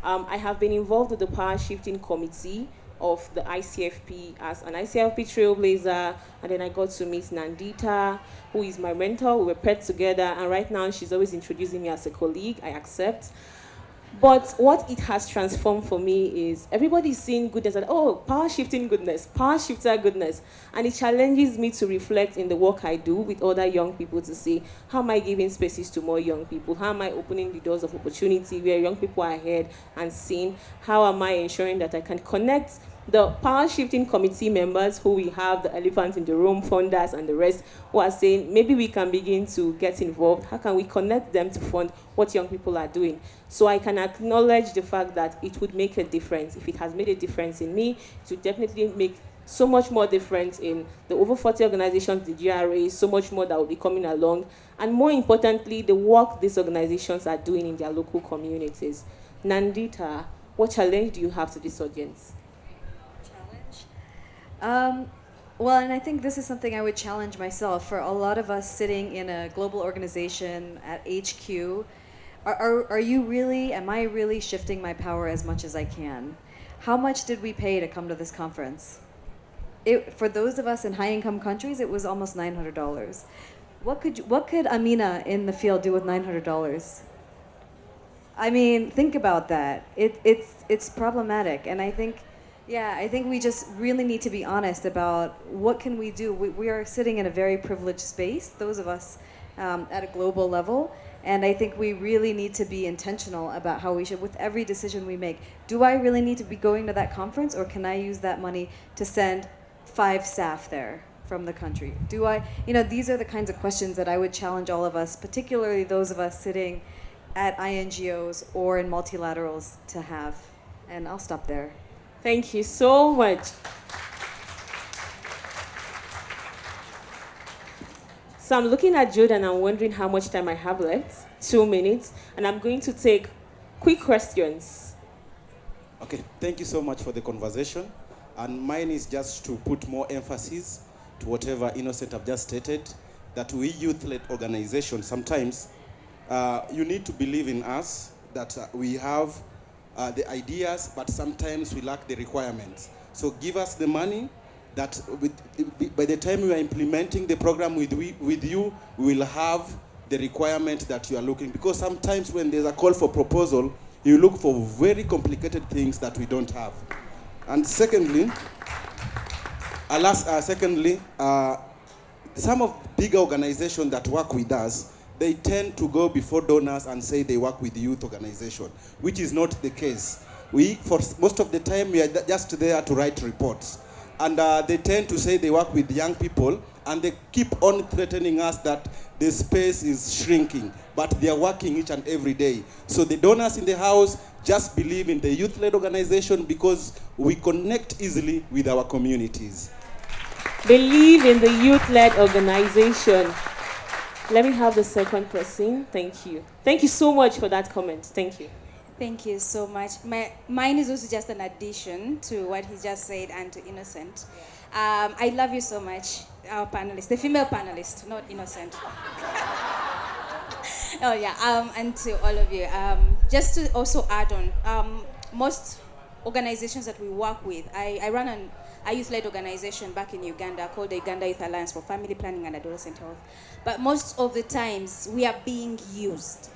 I have been involved with the Power Shifting Committee of the ICFP as an ICFP trailblazer, and then I got to meet Nandita, who is my mentor. We were paired together, and right now she's always introducing me as a colleague. I accept. But what it has transformed for me is everybody's seeing goodness and oh, power shifting goodness, power shifter goodness. And it challenges me to reflect in the work I do with other young people to see how am I giving spaces to more young people? How am I opening the doors of opportunity where young people are ahead and seen? How am I ensuring that I can connect the power shifting committee members who we have, the elephant in the room, funders and the rest, who are saying maybe we can begin to get involved. How can we connect them to fund what young people are doing? So I can acknowledge the fact that it would make a difference. If it has made a difference in me, it would definitely make so much more difference in the over 40 organizations, the GRA, so much more that will be coming along. And more importantly, the work these organizations are doing in their local communities. Nandita, what challenge do you have to this audience? Well, and I think this is something I would challenge myself. For a lot of us sitting in a global organization at HQ, are you really, am I really shifting my power as much as I can? How much did we pay to come to this conference? For those of us in high-income countries, it was almost $900. What could Amina in the field do with $900? I mean, think about that. It's problematic, and I think we just really need to be honest about what can we do. We are sitting in a very privileged space, those of us at a global level, and I think we really need to be intentional about how we should, with every decision we make. Do I really need to be going to that conference, or can I use that money to send 5 staff there from the country? Do I, these are the kinds of questions that I would challenge all of us, particularly those of us sitting at INGOs or in multilaterals to have. And I'll stop there. Thank you so much. So I'm looking at Jude and I'm wondering how much time I have left. 2 minutes. And I'm going to take quick questions. Okay, thank you so much for the conversation. And mine is just to put more emphasis to whatever Innocent have just stated, that we youth-led organizations, sometimes you need to believe in us, that we have the ideas, but sometimes we lack the requirements. So give us the money that by the time we are implementing the program with you, we will have the requirement that you are looking. Because sometimes when there's a call for proposal, you look for very complicated things that we don't have. And secondly, some of the bigger organizations that work with us, they tend to go before donors and say they work with youth organization, which is not the case. For most of the time, we are just there to write reports. And they tend to say they work with young people, and they keep on threatening us that the space is shrinking, but they are working each and every day. So the donors in the house just believe in the youth-led organization because we connect easily with our communities. Believe in the youth-led organization. Let me have the second person. Thank you. Thank you so much for that comment. Thank you. Thank you so much. Mine is also just an addition to what he just said and to Innocent. I love you so much, our panelist, the female panelist, not Innocent. Oh yeah, and to all of you. Just to also add on, most organizations that we work with, I run a youth-led organization back in Uganda called the Uganda Youth Alliance for Family Planning and Adolescent Health. But most of the times, we are being used.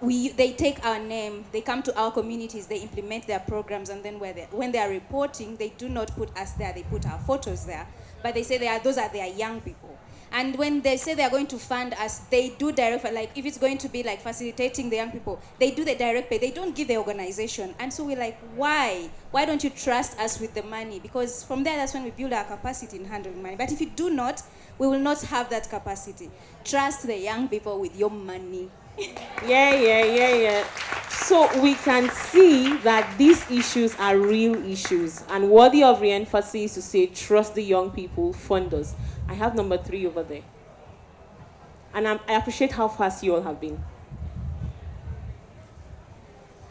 They take our name, they come to our communities, they implement their programs, and then when they are reporting, they do not put us there, they put our photos there. But they say those are their young people. And when they say they are going to fund us, they do direct, like if it's going to be like facilitating the young people, they do the direct pay, they don't give the organization. And so we're like, why? Why don't you trust us with the money? Because from there, that's when we build our capacity in handling money. But if you do not, we will not have that capacity. Trust the young people with your money. Yeah. So we can see that these issues are real issues and worthy of re-emphasis to say, trust the young people, fund us. I have number 3 over there. And I appreciate how fast you all have been.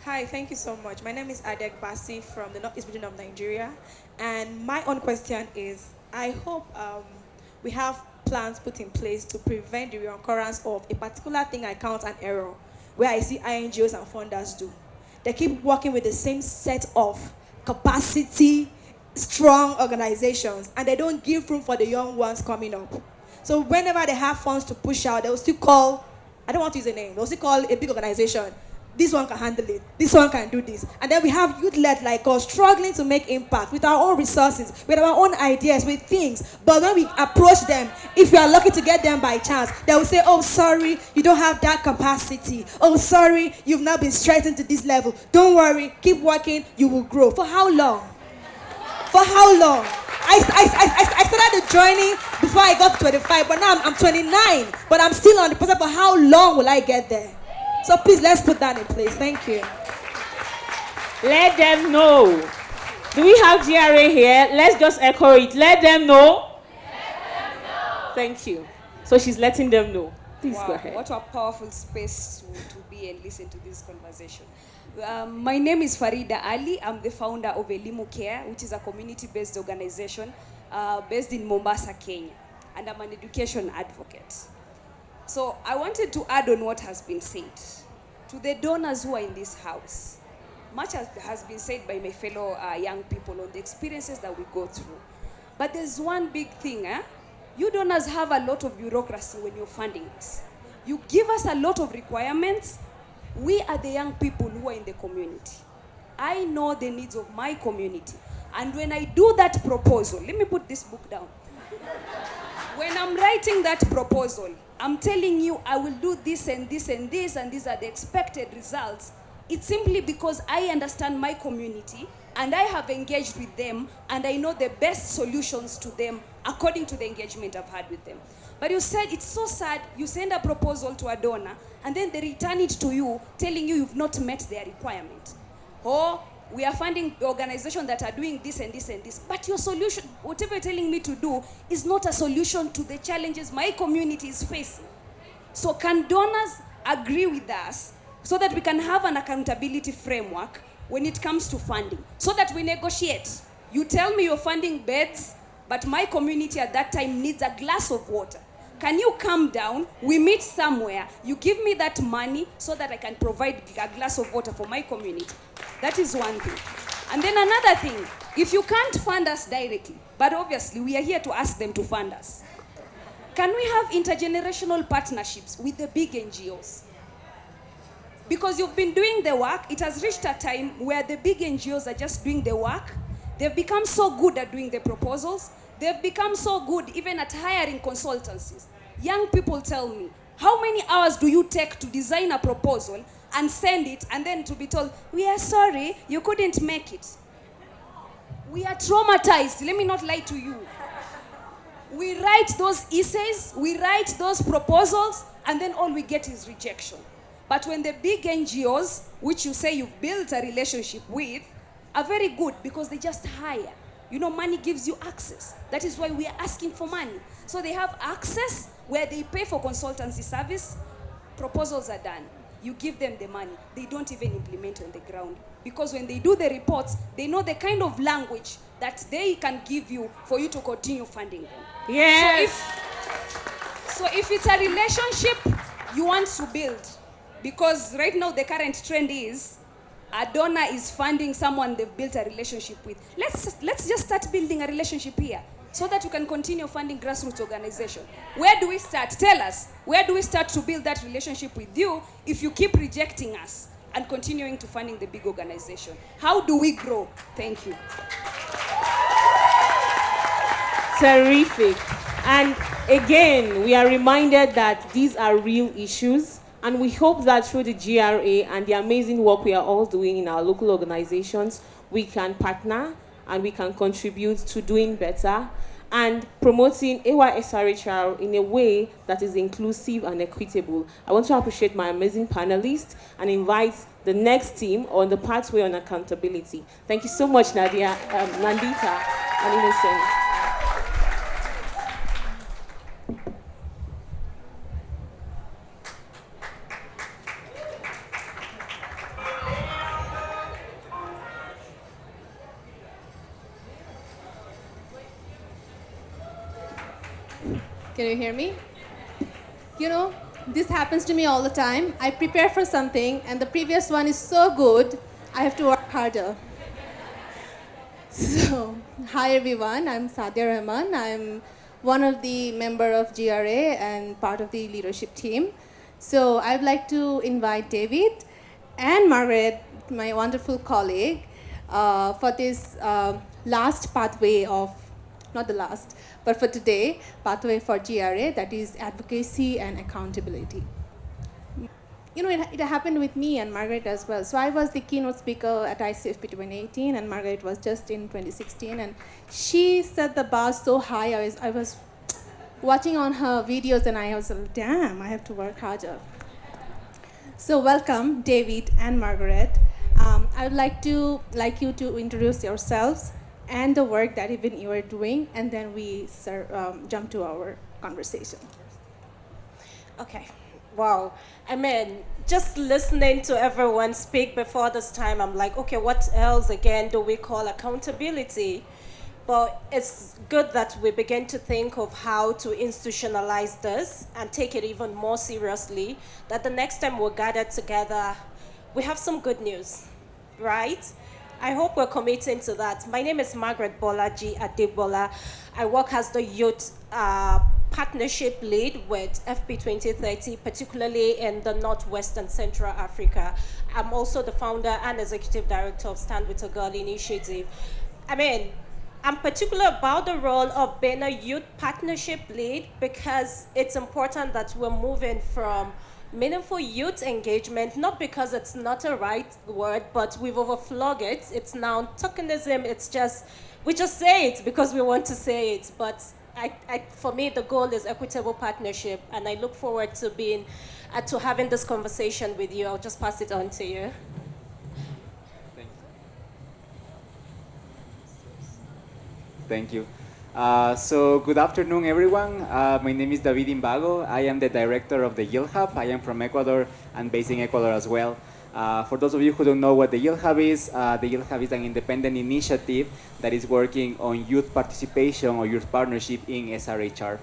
Hi, thank you so much. My name is Adek Basi from the Northeast region of Nigeria. And my own question is, I hope we have plans put in place to prevent the reoccurrence of a particular thing I count an error, where I see INGOs and funders do. They keep working with the same set of capacity, strong organizations, and they don't give room for the young ones coming up. So whenever they have funds to push out, they'll still call, I don't want to use a name, they'll still call a big organization, this one can handle it, this one can do this. And then we have youth-led like us struggling to make impact with our own resources, with our own ideas, with things. But when we approach them, if we are lucky to get them by chance, they will say, oh, sorry, you don't have that capacity. Oh, sorry, you've not been strengthened to this level. Don't worry, keep working, you will grow. For how long? For how long? I started the journey before I got to 25, but now I'm 29, but I'm still on the process. For how long will I get there? So please, let's put that in place. Thank you. Let them know. Do we have GRA here? Let's just echo it. Let them know. Let them know. Thank you. So she's letting them know. Please go ahead. What a powerful space to be and listen to this conversation. My name is Farida Ali. I'm the founder of Elimu Care, which is a community-based organization based in Mombasa, Kenya. And I'm an education advocate. So I wanted to add on what has been said. To the donors who are in this house, much has been said by my fellow young people on the experiences that we go through. But there's one big thing. You donors have a lot of bureaucracy when you're funding us. You give us a lot of requirements. We are the young people who are in the community. I know the needs of my community. And when I do that proposal, let me put this book down. When I'm writing that proposal, I'm telling you I will do this and this and this, and these are the expected results. It's simply because I understand my community and I have engaged with them and I know the best solutions to them according to the engagement I've had with them. But you said it's so sad, you send a proposal to a donor and then they return it to you telling you you've not met their requirement. Or we are funding organizations that are doing this and this and this. But your solution, whatever you're telling me to do, is not a solution to the challenges my community is facing. So can donors agree with us so that we can have an accountability framework when it comes to funding, so that we negotiate? You tell me you're funding beds, but my community at that time needs a glass of water. Can you come down, we meet somewhere, you give me that money so that I can provide a glass of water for my community? That is one thing. And then another thing, if you can't fund us directly, but obviously we are here to ask them to fund us, can we have intergenerational partnerships with the big NGOs? Because you've been doing the work, it has reached a time where the big NGOs are just doing the work. They've become so good at doing the proposals. They've become so good even at hiring consultancies. Young people tell me, how many hours do you take to design a proposal and send it and then to be told, we are sorry, you couldn't make it? We are traumatized, let me not lie to you. We write those essays, we write those proposals, and then all we get is rejection. But when the big NGOs, which you say you've built a relationship with, are very good because they just hire. You know, money gives you access. That is why we are asking for money. So they have access where they pay for consultancy service, proposals are done. You give them the money. They don't even implement on the ground. Because when they do the reports, they know the kind of language that they can give you for you to continue funding them. Yes. So if it's a relationship you want to build, because right now the current trend is a donor is funding someone they've built a relationship with. Let's just start building a relationship here so that we can continue funding grassroots organizations. Where do we start? Tell us. Where do we start to build that relationship with you if you keep rejecting us and continuing to funding the big organization? How do we grow? Thank you. Terrific. And again, we are reminded that these are real issues. And we hope that through the GRA and the amazing work we are all doing in our local organizations, we can partner and we can contribute to doing better and promoting AYSRHR in a way that is inclusive and equitable. I want to appreciate my amazing panelists and invite the next team on the pathway on accountability. Thank you so much, Nadia, Nandita, and Innocent. Can you hear me? You know, this happens to me all the time. I prepare for something and the previous one is so good, I have to work harder. So, hi everyone, I'm Sadia Rahman. I'm one of the member of GRA and part of the leadership team. So I'd like to invite David and Margaret, my wonderful colleague, for this last pathway of, not the last, but for today, pathway for GRA, that is advocacy and accountability. You know, it happened with me and Margaret as well. So I was the keynote speaker at ICFP 2018, and Margaret was just in 2016, and she set the bar so high. I was watching on her videos, and I was like, damn, I have to work harder. So welcome, David and Margaret. I would like you to introduce yourselves and the work that even you are doing, and then we jump to our conversation. Okay. Wow. I mean, just listening to everyone speak before this time, I'm like, okay, what else again do we call accountability? But it's good that we begin to think of how to institutionalize this and take it even more seriously, that the next time we're gathered together, we have some good news, right? I hope we're committing to that. My name is Margaret Bolaji Adebola. I work as the youth partnership lead with FP 2030, particularly in the Northwest and Central Africa. I'm also the founder and executive director of Stand With a Girl initiative. I mean, I'm particular about the role of being a youth partnership lead because it's important that we're moving from meaningful youth engagement, not because it's not a right word, but we've overflowed it. It's now tokenism. It's just, we just say it because we want to say it. But for me, the goal is equitable partnership, and I look forward to to having this conversation with you. I'll just pass it on to you. Thank you. So good afternoon, everyone. My name is David Imbago. I am the director of the Yield Hub. I am from Ecuador and based in Ecuador as well. For those of you who don't know what the Yield Hub is an independent initiative that is working on youth participation or youth partnership in SRHR.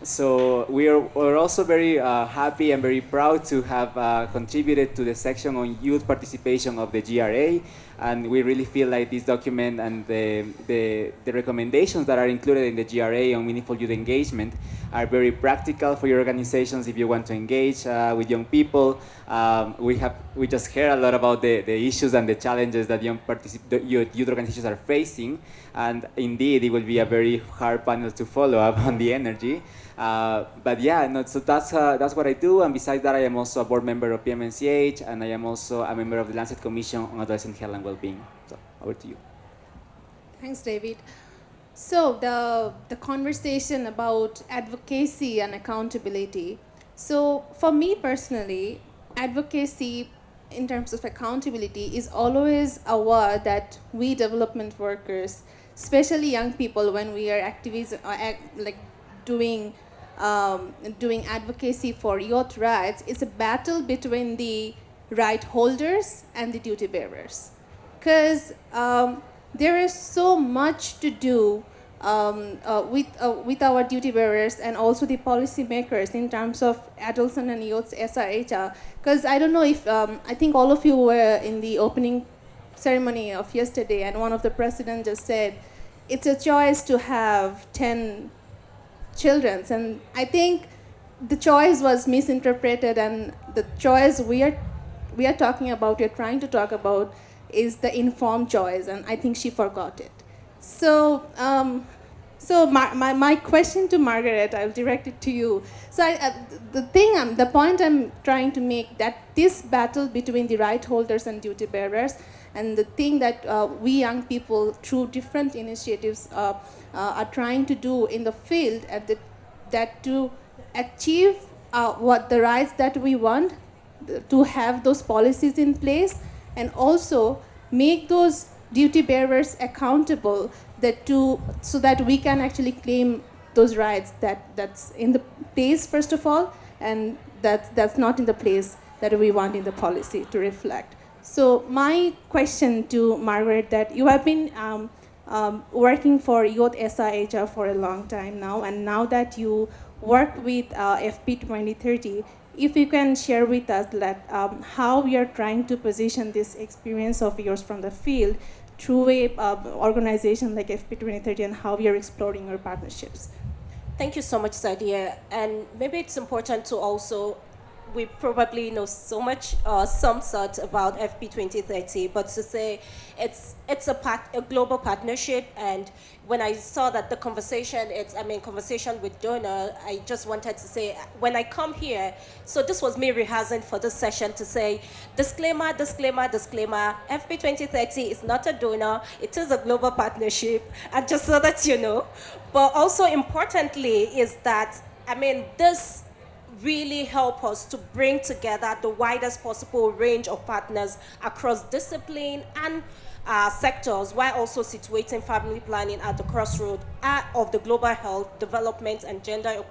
So we're also very happy and very proud to have contributed to the section on youth participation of the GRA, and we really feel like this document and the recommendations that are included in the GRA on meaningful youth engagement are very practical for your organizations if you want to engage with young people. We just heard a lot about the issues and the challenges that youth organizations are facing, and indeed it will be a very hard panel to follow up on the energy. But yeah, no, so that's what I do, and besides that I am also a board member of PMNCH, and I am also a member of the Lancet Commission on Adolescent Health and Wellbeing. So over to you. Thanks, David. So the conversation about advocacy and accountability. So for me personally, advocacy in terms of accountability is always a word that we development workers, especially young people, when we are activists, like doing advocacy for youth rights, it's a battle between the right holders and the duty bearers. Because there is so much to do with our duty bearers and also the policy makers in terms of adolescent and youth SRHR. Because I don't know if, I think all of you were in the opening ceremony of yesterday, and one of the presidents just said, it's a choice to have 10 children. And I think the choice was misinterpreted, and the choice we are talking about, we're trying to talk about, is the informed choice, and I think she forgot it. So, my question to Margaret, I'll direct it to you. So the point I'm trying to make, that this battle between the right holders and duty bearers, and the thing that we young people through different initiatives are trying to do in the field, that to achieve what the rights that we want, to have those policies in place, and also make those duty bearers accountable, so that we can actually claim those rights that's in the place first of all, and that's not in the place that we want in the policy to reflect. So my question to Margaret, that you have been working for youth SRHR for a long time now, and now that you work with FP 2030, if you can share with us that how we are trying to position this experience of yours from the field through a organization like FP 2030, and how we are exploring our partnerships. Thank you so much, Sadia. And maybe it's important to also we probably know so much, some sort about FP 2030, but to say it's a global partnership. And when I saw that the conversation, conversation with donor, I just wanted to say, when I come here, so this was me rehearsing for this session to say, disclaimer, disclaimer, disclaimer, FP 2030 is not a donor, it is a global partnership, and just so that you know. But also importantly is that, this really help us to bring together the widest possible range of partners across discipline and sectors, while also situating family planning at the crossroad of the global health, development, and gender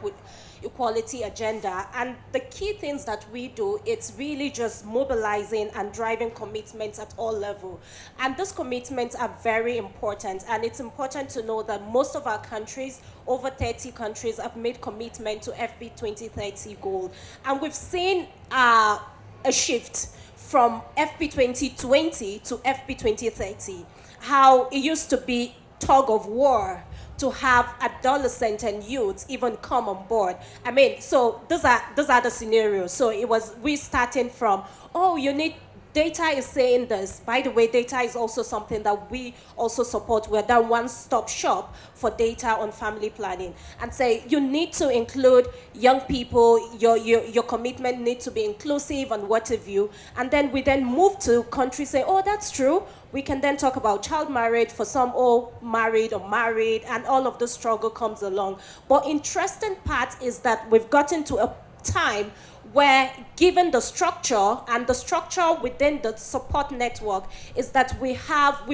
equality agenda. And the key things that we do, it's really just mobilizing and driving commitments at all levels. And those commitments are very important. And it's important to know that most of our countries, over 30 countries, have made commitment to FP 2030 goal. And we've seen a shift from FP 2020 to FP 2030, how it used to be tug of war to have adolescents and youths even come on board. So those are the scenarios. So it was we starting from, oh, you need data is saying this. By the way, data is also something that we also support. We're that one-stop shop for data on family planning. And say, you need to include young people, your commitment needs to be inclusive and what have you. And then we then move to countries say, oh, that's true. We can then talk about child marriage for some, or married, and all of the struggle comes along. But interesting part is that we've gotten to a time where, given the structure and the structure within the support network, is that we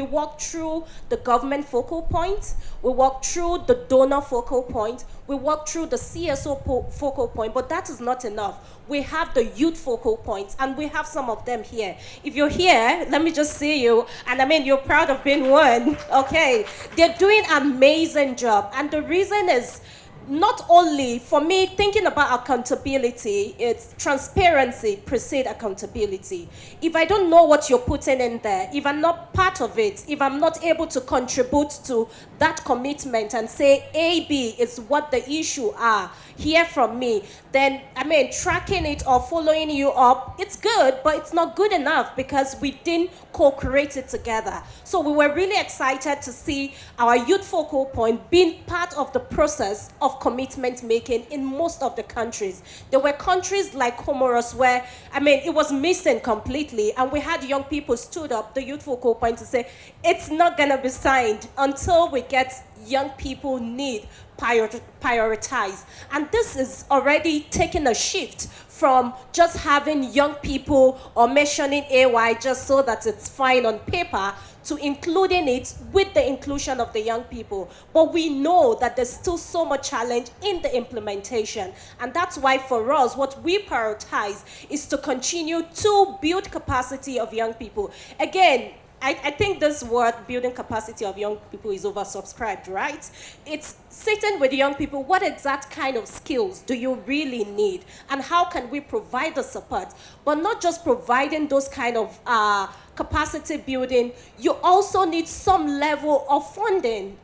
walk through the government focal point, we walk through the donor focal point, we walk through the CSO focal point, but that is not enough. We have the youth focal points, and we have some of them here. If you're here, let me just see you, and you're proud of being one, okay? They're doing an amazing job, and the reason is, not only, for me, thinking about accountability, it's transparency precedes accountability. If I don't know what you're putting in there, if I'm not part of it, if I'm not able to contribute to that commitment and say A, B is what the issue are, hear from me, then, tracking it or following you up, it's good, but it's not good enough because we didn't co-create it together. So we were really excited to see our youth focal point being part of the process of commitment making in most of the countries. There were countries like Comoros where, it was missing completely, and we had young people stood up, the youth focal point, to say, it's not gonna be signed until we get young people need prioritized. And this is already taking a shift from just having young people or mentioning AY just so that it's fine on paper, to including it with the inclusion of the young people. But we know that there's still so much challenge in the implementation. And that's why for us, what we prioritize is to continue to build capacity of young people. Again, I think this word, building capacity of young people, is oversubscribed, right? It's sitting with young people, what exact kind of skills do you really need? And how can we provide the support? But not just providing those kind of capacity building, you also need some level of funding.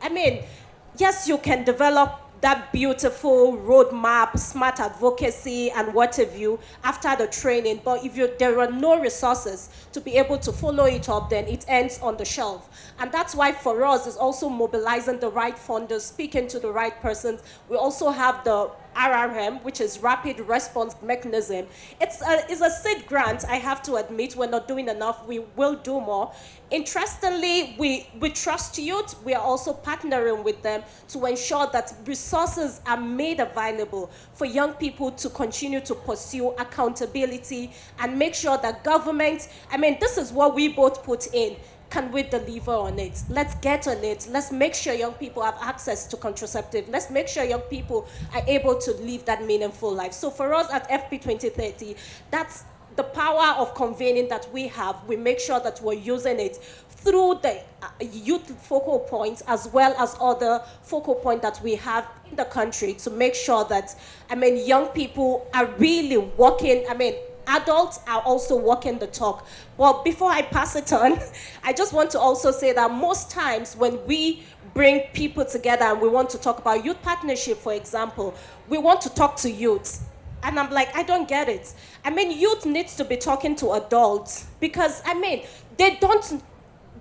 Yes, you can develop that beautiful roadmap, smart advocacy, and what have you after the training. But if there are no resources to be able to follow it up, then it ends on the shelf. And that's why for us, it's also mobilizing the right funders, speaking to the right persons. We also have the RRM, which is Rapid Response Mechanism. It's a seed grant, I have to admit. We're not doing enough. We will do more. Interestingly, we trust youth. We are also partnering with them to ensure that resources are made available for young people to continue to pursue accountability and make sure that government, this is what we both put in. Can we deliver on it? Let's get on it. Let's make sure young people have access to contraceptive. Let's make sure young people are able to live that meaningful life. So for us at FP 2030, that's the power of convening that we have. We make sure that we're using it through the youth focal points as well as other focal points that we have in the country to make sure that, young people are really working, adults are also walking the talk. Well, before I pass it on, I just want to also say that most times when we bring people together and we want to talk about youth partnership, for example, we want to talk to youth. And I'm like, I don't get it. I mean, youth needs to be talking to adults because, I mean, they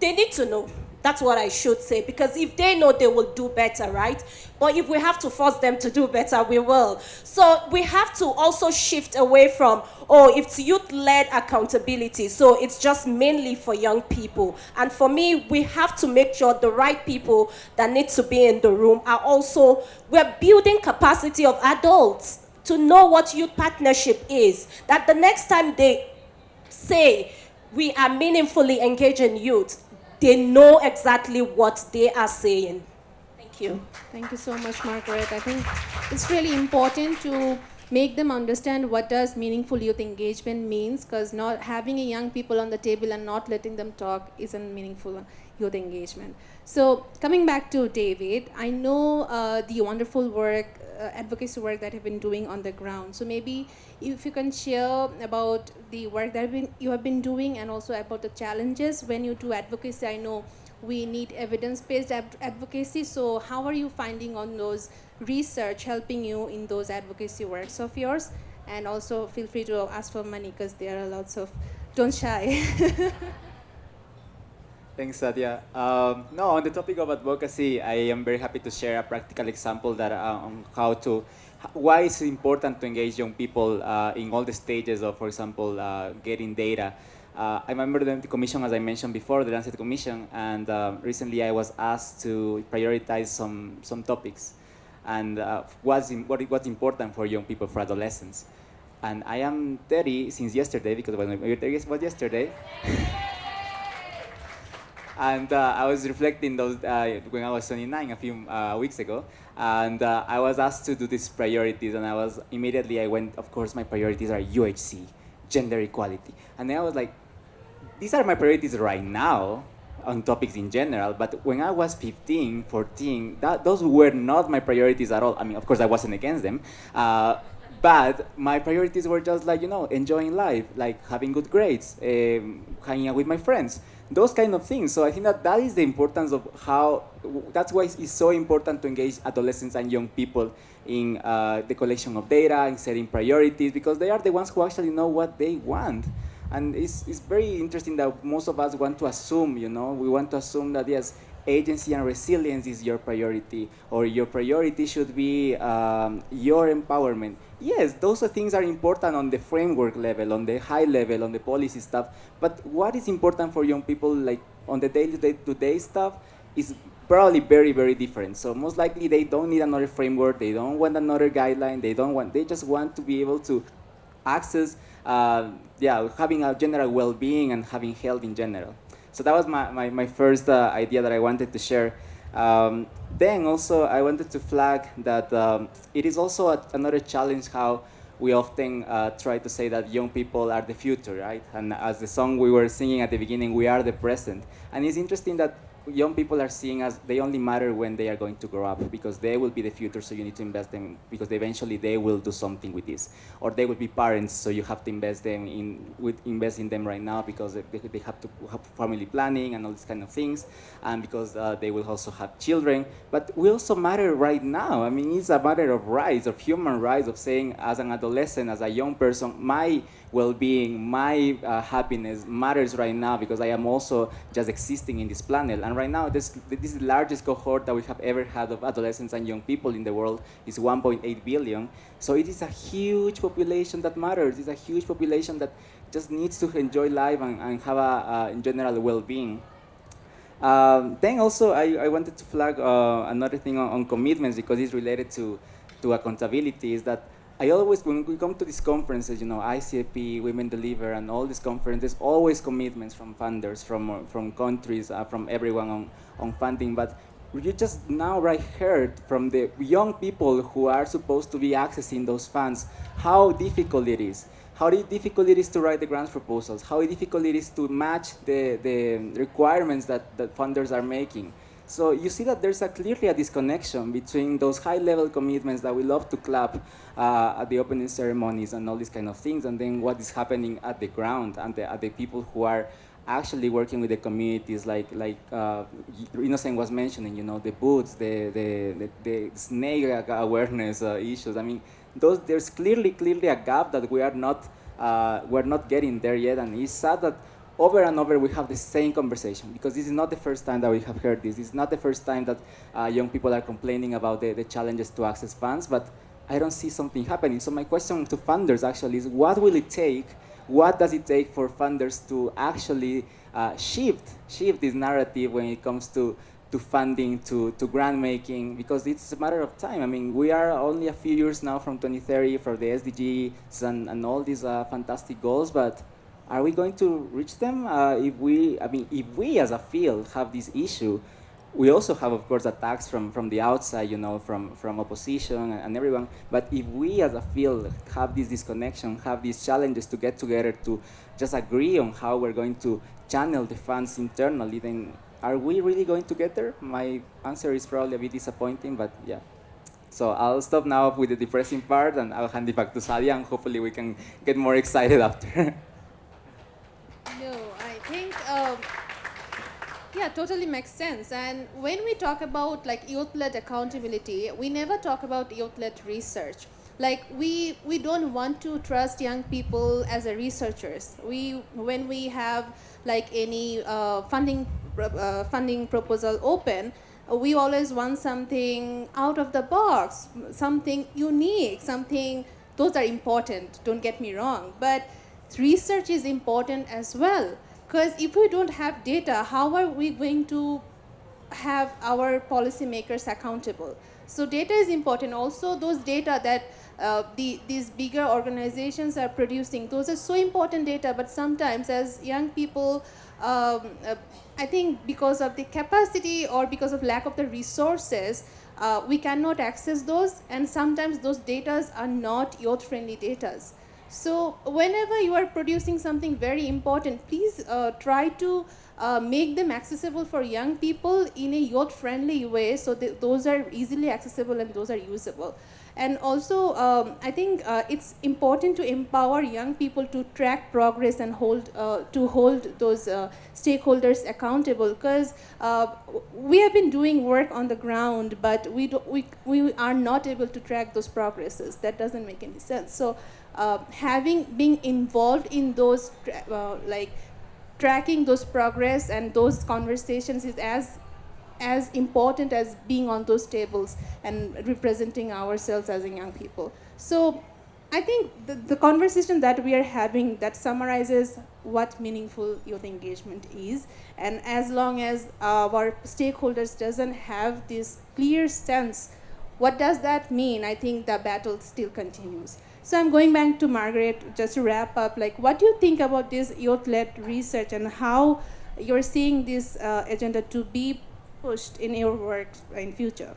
need to know. That's what I should say, because if they know, they will do better, right? But if we have to force them to do better, we will. So we have to also shift away from, oh, it's youth-led accountability, so it's just mainly for young people. And for me, we have to make sure the right people that need to be in the room are also, we're building capacity of adults to know what youth partnership is. That the next time they say we are meaningfully engaging youth, they know exactly what they are saying. Thank you. Thank you so much, Margaret. I think it's really important to make them understand what does meaningful youth engagement means, because not having a young people on the table and not letting them talk isn't meaningful youth engagement. So coming back to David, I know the wonderful work, advocacy work that you've been doing on the ground. So maybe if you can share about the work that you have been doing, and also about the challenges when you do advocacy. I know we need evidence-based advocacy. So how are you finding on those research helping you in those advocacy works of yours? And also feel free to ask for money, because there are lots of, don't shy. Thanks, Satya. No, on the topic of advocacy, I am very happy to share a practical example that on why it's important to engage young people in all the stages of, for example, getting data. I remember the commission, as I mentioned before, the Lancet Commission, and recently I was asked to prioritize some topics and what's important for young people, for adolescents. And I am 30 since yesterday, because when my birthday was yesterday. And I was reflecting those when I was 29 a few weeks ago, and I was asked to do these priorities, and I went, of course, my priorities are UHC, gender equality. And then I was like, these are my priorities right now on topics in general, but when I was 15, 14, those were not my priorities at all. I mean, of course, I wasn't against them, but my priorities were just like, enjoying life, like having good grades, hanging out with my friends, those kind of things. So I think that is the importance of that's why it's so important to engage adolescents and young people in the collection of data, in setting priorities, because they are the ones who actually know what they want. And it's very interesting that most of us want to assume, we want to assume that, yes, agency and resilience is your priority, or your priority should be your empowerment. Yes, those things are important on the framework level, on the high level, on the policy stuff, but what is important for young people, like on the day-to-day stuff, is probably very, very different. So most likely they don't need another framework, they don't want another guideline, they just want to be able to access having a general well-being and having health in general. So that was my first idea that I wanted to share. Then also I wanted to flag that it is also another challenge how we often try to say that young people are the future, right? And as the song we were singing at the beginning, we are the present. And it's interesting that young people are seeing as they only matter when they are going to grow up, because they will be the future, so you need to invest them, because eventually they will do something with this. Or they will be parents, so you have to invest in them right now, because they have to have family planning and all these kind of things, and because they will also have children. But we also matter right now. I mean, it's a matter of rights, of human rights, of saying, as an adolescent, as a young person, my well-being, my happiness matters right now, because I am also just existing in this planet. And right now, this is the largest cohort that we have ever had of adolescents and young people in the world. Is 1.8 billion. So it is a huge population that matters. It's a huge population that just needs to enjoy life and have a in general well-being. Then also, I wanted to flag another thing on commitments, because it's related to accountability, is that I always, when we come to these conferences, ICAP, Women Deliver, and all these conferences, always commitments from funders, from countries, from everyone on funding. But you just now heard from the young people who are supposed to be accessing those funds how difficult it is. How difficult it is to write the grants proposals, how difficult it is to match the requirements that funders are making. So you see that there's clearly a disconnection between those high-level commitments that we love to clap at the opening ceremonies and all these kind of things, and then what is happening at the ground and at the people who are actually working with the communities, like Innocent was mentioning, the boots, the snake awareness issues. I mean, there's clearly a gap that we're not getting there yet, and it's sad that over and over we have the same conversation, because this is not the first time that we have heard this. It's not the first time that young people are complaining about the challenges to access funds, but I don't see something happening. So my question to funders actually is, what will it take? What does it take for funders to actually shift this narrative when it comes to funding, to grant making, because it's a matter of time. I mean, we are only a few years now from 2030 for the SDGs and all these fantastic goals, but are we going to reach them? If we as a field have this issue, we also have, of course, attacks from the outside, from opposition and everyone. But if we as a field have this disconnection, have these challenges to get together to just agree on how we're going to channel the funds internally, then are we really going to get there? My answer is probably a bit disappointing, but yeah. So I'll stop now with the depressing part, and I'll hand it back to Sadia, and hopefully we can get more excited after. No, I think, yeah, totally makes sense. And when we talk about like youth-led accountability, we never talk about youth-led research. Like we don't want to trust young people as a researchers. When we have like any funding proposal open, we always want something out of the box, something unique, something, those are important, don't get me wrong, but research is important as well, because if we don't have data, how are we going to have our policymakers accountable? So data is important. Also, those data that these bigger organizations are producing, those are so important data, but sometimes as young people, I think because of the capacity or because of lack of the resources, we cannot access those, and sometimes those data are not youth-friendly data. So whenever you are producing something very important, please try to make them accessible for young people in a youth-friendly way, so that those are easily accessible and those are usable. And also, I think it's important to empower young people to track progress and hold those stakeholders accountable, because we have been doing work on the ground, but we are not able to track those progresses. That doesn't make any sense. So being involved in those tracking those progress and those conversations is as important as being on those tables and representing ourselves as young people. So I think the conversation that we are having, that summarizes what meaningful youth engagement is, and as long as our stakeholders doesn't have this clear sense, what does that mean? I think the battle still continues. So I'm going back to Margaret just to wrap up. Like, what do you think about this youth-led research and how you're seeing this agenda to be pushed in your work in future?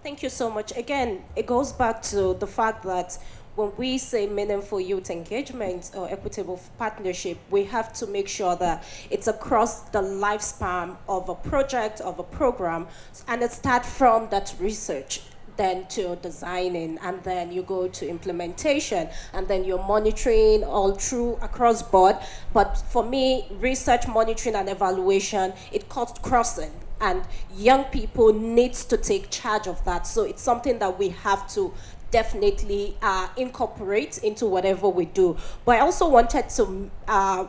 Thank you so much. Again, it goes back to the fact that when we say meaningful youth engagement or equitable partnership, we have to make sure that it's across the lifespan of a project, of a program, and it starts from that research, then to designing, and then you go to implementation, and then you're monitoring all through across board. But for me, research, monitoring, and evaluation, it cuts crossing, and young people needs to take charge of that. So it's something that we have to definitely incorporate into whatever we do. But I also wanted to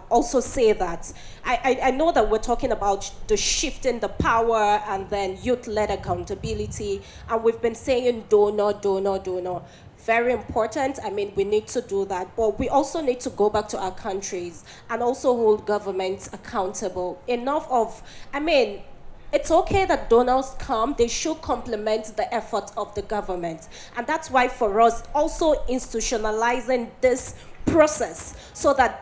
also say that I know that we're talking about the shift in the power and then youth-led accountability, and we've been saying donor. Very important. I mean, we need to do that, but we also need to go back to our countries and also hold governments accountable. Enough of, I mean, it's okay that donors come, they should complement the effort of the government. And that's why for us, also institutionalizing this process, so that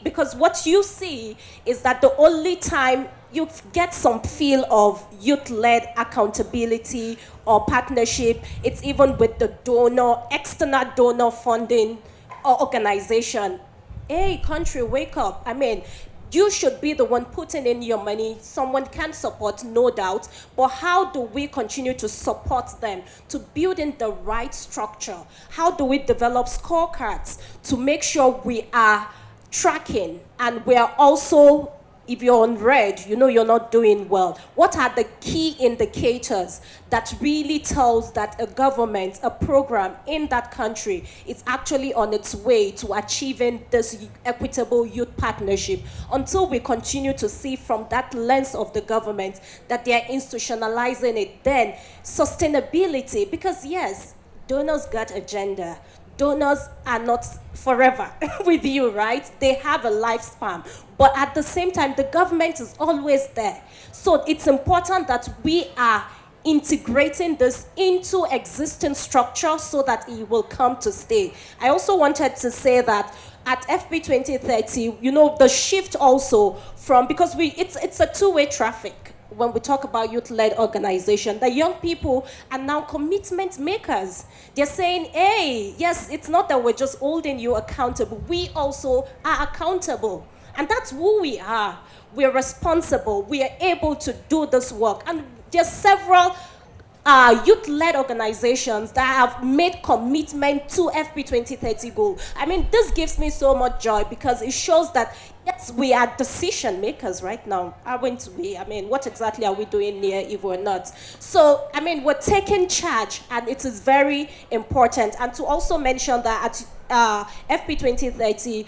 because what you see is that the only time you get some feel of youth-led accountability or partnership, it's even with the donor, external donor funding or organization. Hey, country, wake up. I mean, you should be the one putting in your money. Someone can support, no doubt, but how do we continue to support them to build in the right structure? How do we develop scorecards to make sure we are tracking and we are also if you're on red, you know you're not doing well. What are the key indicators that really tells that a government, a program in that country is actually on its way to achieving this equitable youth partnership? Until we continue to see from that lens of the government that they are institutionalizing it, then sustainability, because yes, donors got agenda. Donors are not forever with you, right? They have a lifespan. But at the same time, the government is always there. So it's important that we are integrating this into existing structure so that it will come to stay. I also wanted to say that at FP 2030, you know, the shift also from, because it's a two-way traffic when we talk about youth-led organization. The young people are now commitment makers. They're saying, hey, yes, it's not that we're just holding you accountable. We also are accountable. And that's who we are. We're responsible. We are able to do this work. And there's several youth-led organizations that have made commitment to FP 2030 goal. I mean, this gives me so much joy because it shows that, yes, we are decision makers right now, aren't we? I mean, what exactly are we doing here if we're not? So, I mean, we're taking charge, and it is very important. And to also mention that at FP 2030,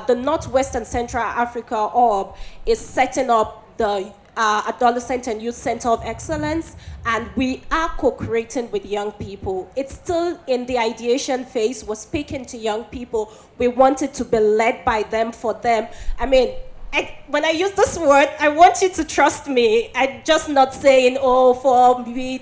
the Northwest and Central Africa Hub is setting up the Adolescent and Youth Center of Excellence, and we are co-creating with young people. It's still in the ideation phase. We're speaking to young people. We want it to be led by them, for them. I mean, when I use this word, I want you to trust me. I'm just not saying, oh, for me.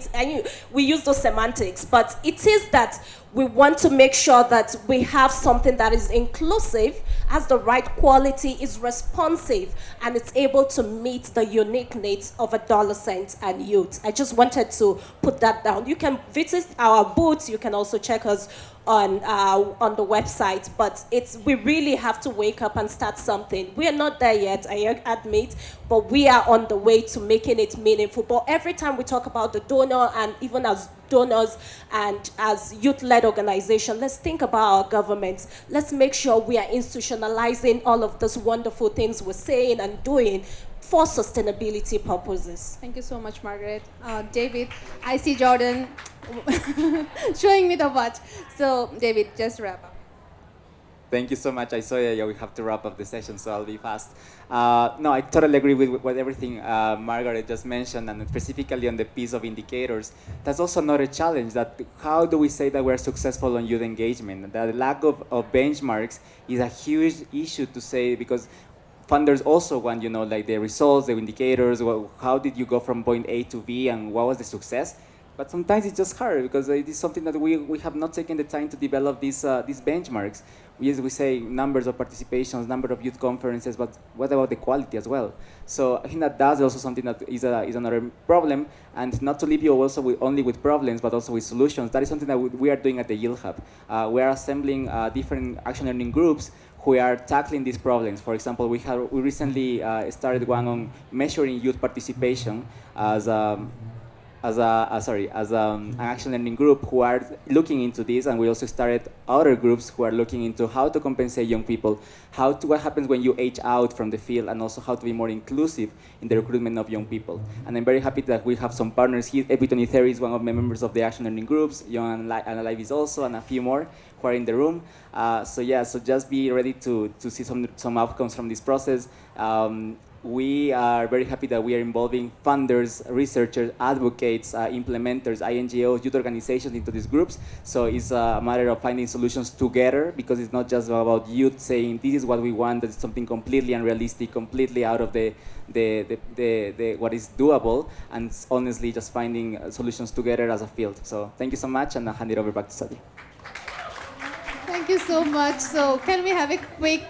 We use those semantics, but it is that we want to make sure that we have something that is inclusive, has the right quality, is responsive, and it's able to meet the unique needs of adolescents and youth. I just wanted to put that down. You can visit our booths. You can also check us on the website, but we really have to wake up and start something. We are not there yet, I admit, but we are on the way to making it meaningful. But every time we talk about the donor, and even as donors and as youth-led organization, let's think about our governments. Let's make sure we are institutionalizing all of those wonderful things we're saying and doing for sustainability purposes. Thank you so much, Margaret. David, I see Jordan showing me the watch. So, David, just wrap up. Thank you so much. I saw that we have to wrap up the session, so I'll be fast. No, I totally agree with everything Margaret just mentioned, and specifically on the piece of indicators. That's also not a challenge. That how do we say that we're successful on youth engagement? The lack of benchmarks is a huge issue to say, because funders also want, you know, like the results, the indicators. How did you go from point A to B, and what was the success? But sometimes it's just hard because it is something that we have not taken the time to develop these benchmarks. We say numbers of participations, number of youth conferences, but what about the quality as well? So I think that that's also something that is another problem, and not to leave you also only with problems, but also with solutions. That is something that we are doing at the Yield Hub. We are assembling different action learning groups who are tackling these problems. For example, we recently started one on measuring youth participation as an action learning group who are looking into this, and we also started other groups who are looking into how to compensate young people, what happens when you age out from the field, and also how to be more inclusive in the recruitment of young people. And I'm very happy that we have some partners here. Ebitoni Theri is one of the members of the action learning groups. Young and Alive is also, and a few more who are in the room. So just be ready to see some outcomes from this process. We are very happy that we are involving funders, researchers, advocates, implementers, INGOs, youth organizations into these groups. So it's a matter of finding solutions together, because it's not just about youth saying this is what we want. That's something completely unrealistic, completely out of the what is doable, and honestly just finding solutions together as a field. So thank you so much, and I'll hand it over back to Sadi. Thank you so much. So can we have a quick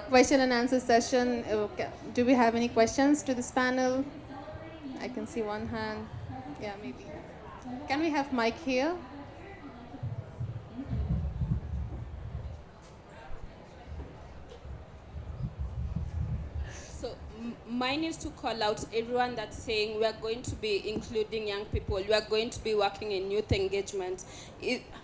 question and answer session? Do we have any questions to this panel? I can see one hand. Yeah, maybe. Can we have Mike here? So mine is to call out everyone that's saying we are going to be including young people, we are going to be working in youth engagement.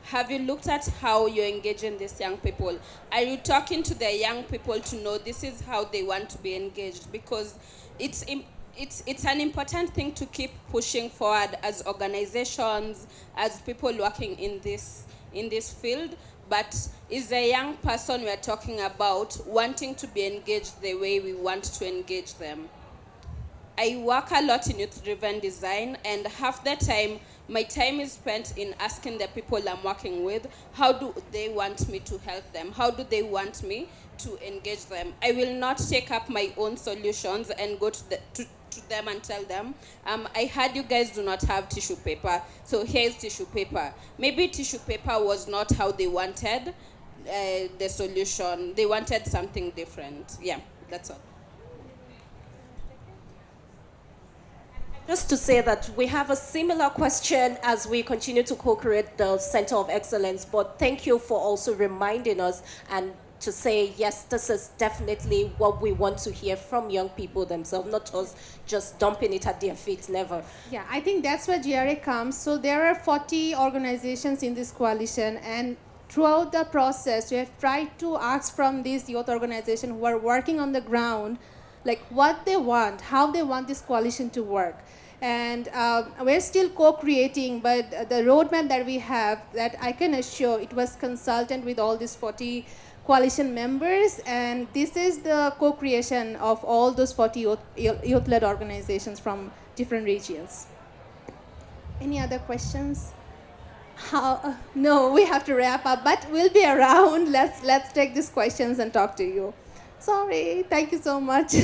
Have you looked at how you're engaging these young people? Are you talking to the young people to know this is how they want to be engaged? Because it's an important thing to keep pushing forward as organizations, as people working in this field. But is a young person we are talking about wanting to be engaged the way we want to engage them? I work a lot in youth-driven design, and half the time, my time is spent in asking the people I'm working with, how do they want me to help them? How do they want me to engage them? I will not take up my own solutions and go to them and tell them, I heard you guys do not have tissue paper, so here's tissue paper. Maybe tissue paper was not how they wanted the solution. They wanted something different. Yeah, that's all. Just to say that we have a similar question as we continue to co-create the Center of Excellence, but thank you for also reminding us and to say, yes, this is definitely what we want to hear from young people themselves, not us just dumping it at their feet, never. Yeah, I think that's where GRA comes. So there are 40 organizations in this coalition, and throughout the process, we have tried to ask from these youth organizations who are working on the ground, like what they want, how they want this coalition to work. And we're still co-creating, but the roadmap that we have, that I can assure, it was consulted with all these 40 coalition members, and this is the co-creation of all those 40 youth-led organizations from different regions. Any other questions? No, we have to wrap up, but we'll be around. Let's take these questions and talk to you. Sorry, thank you so much.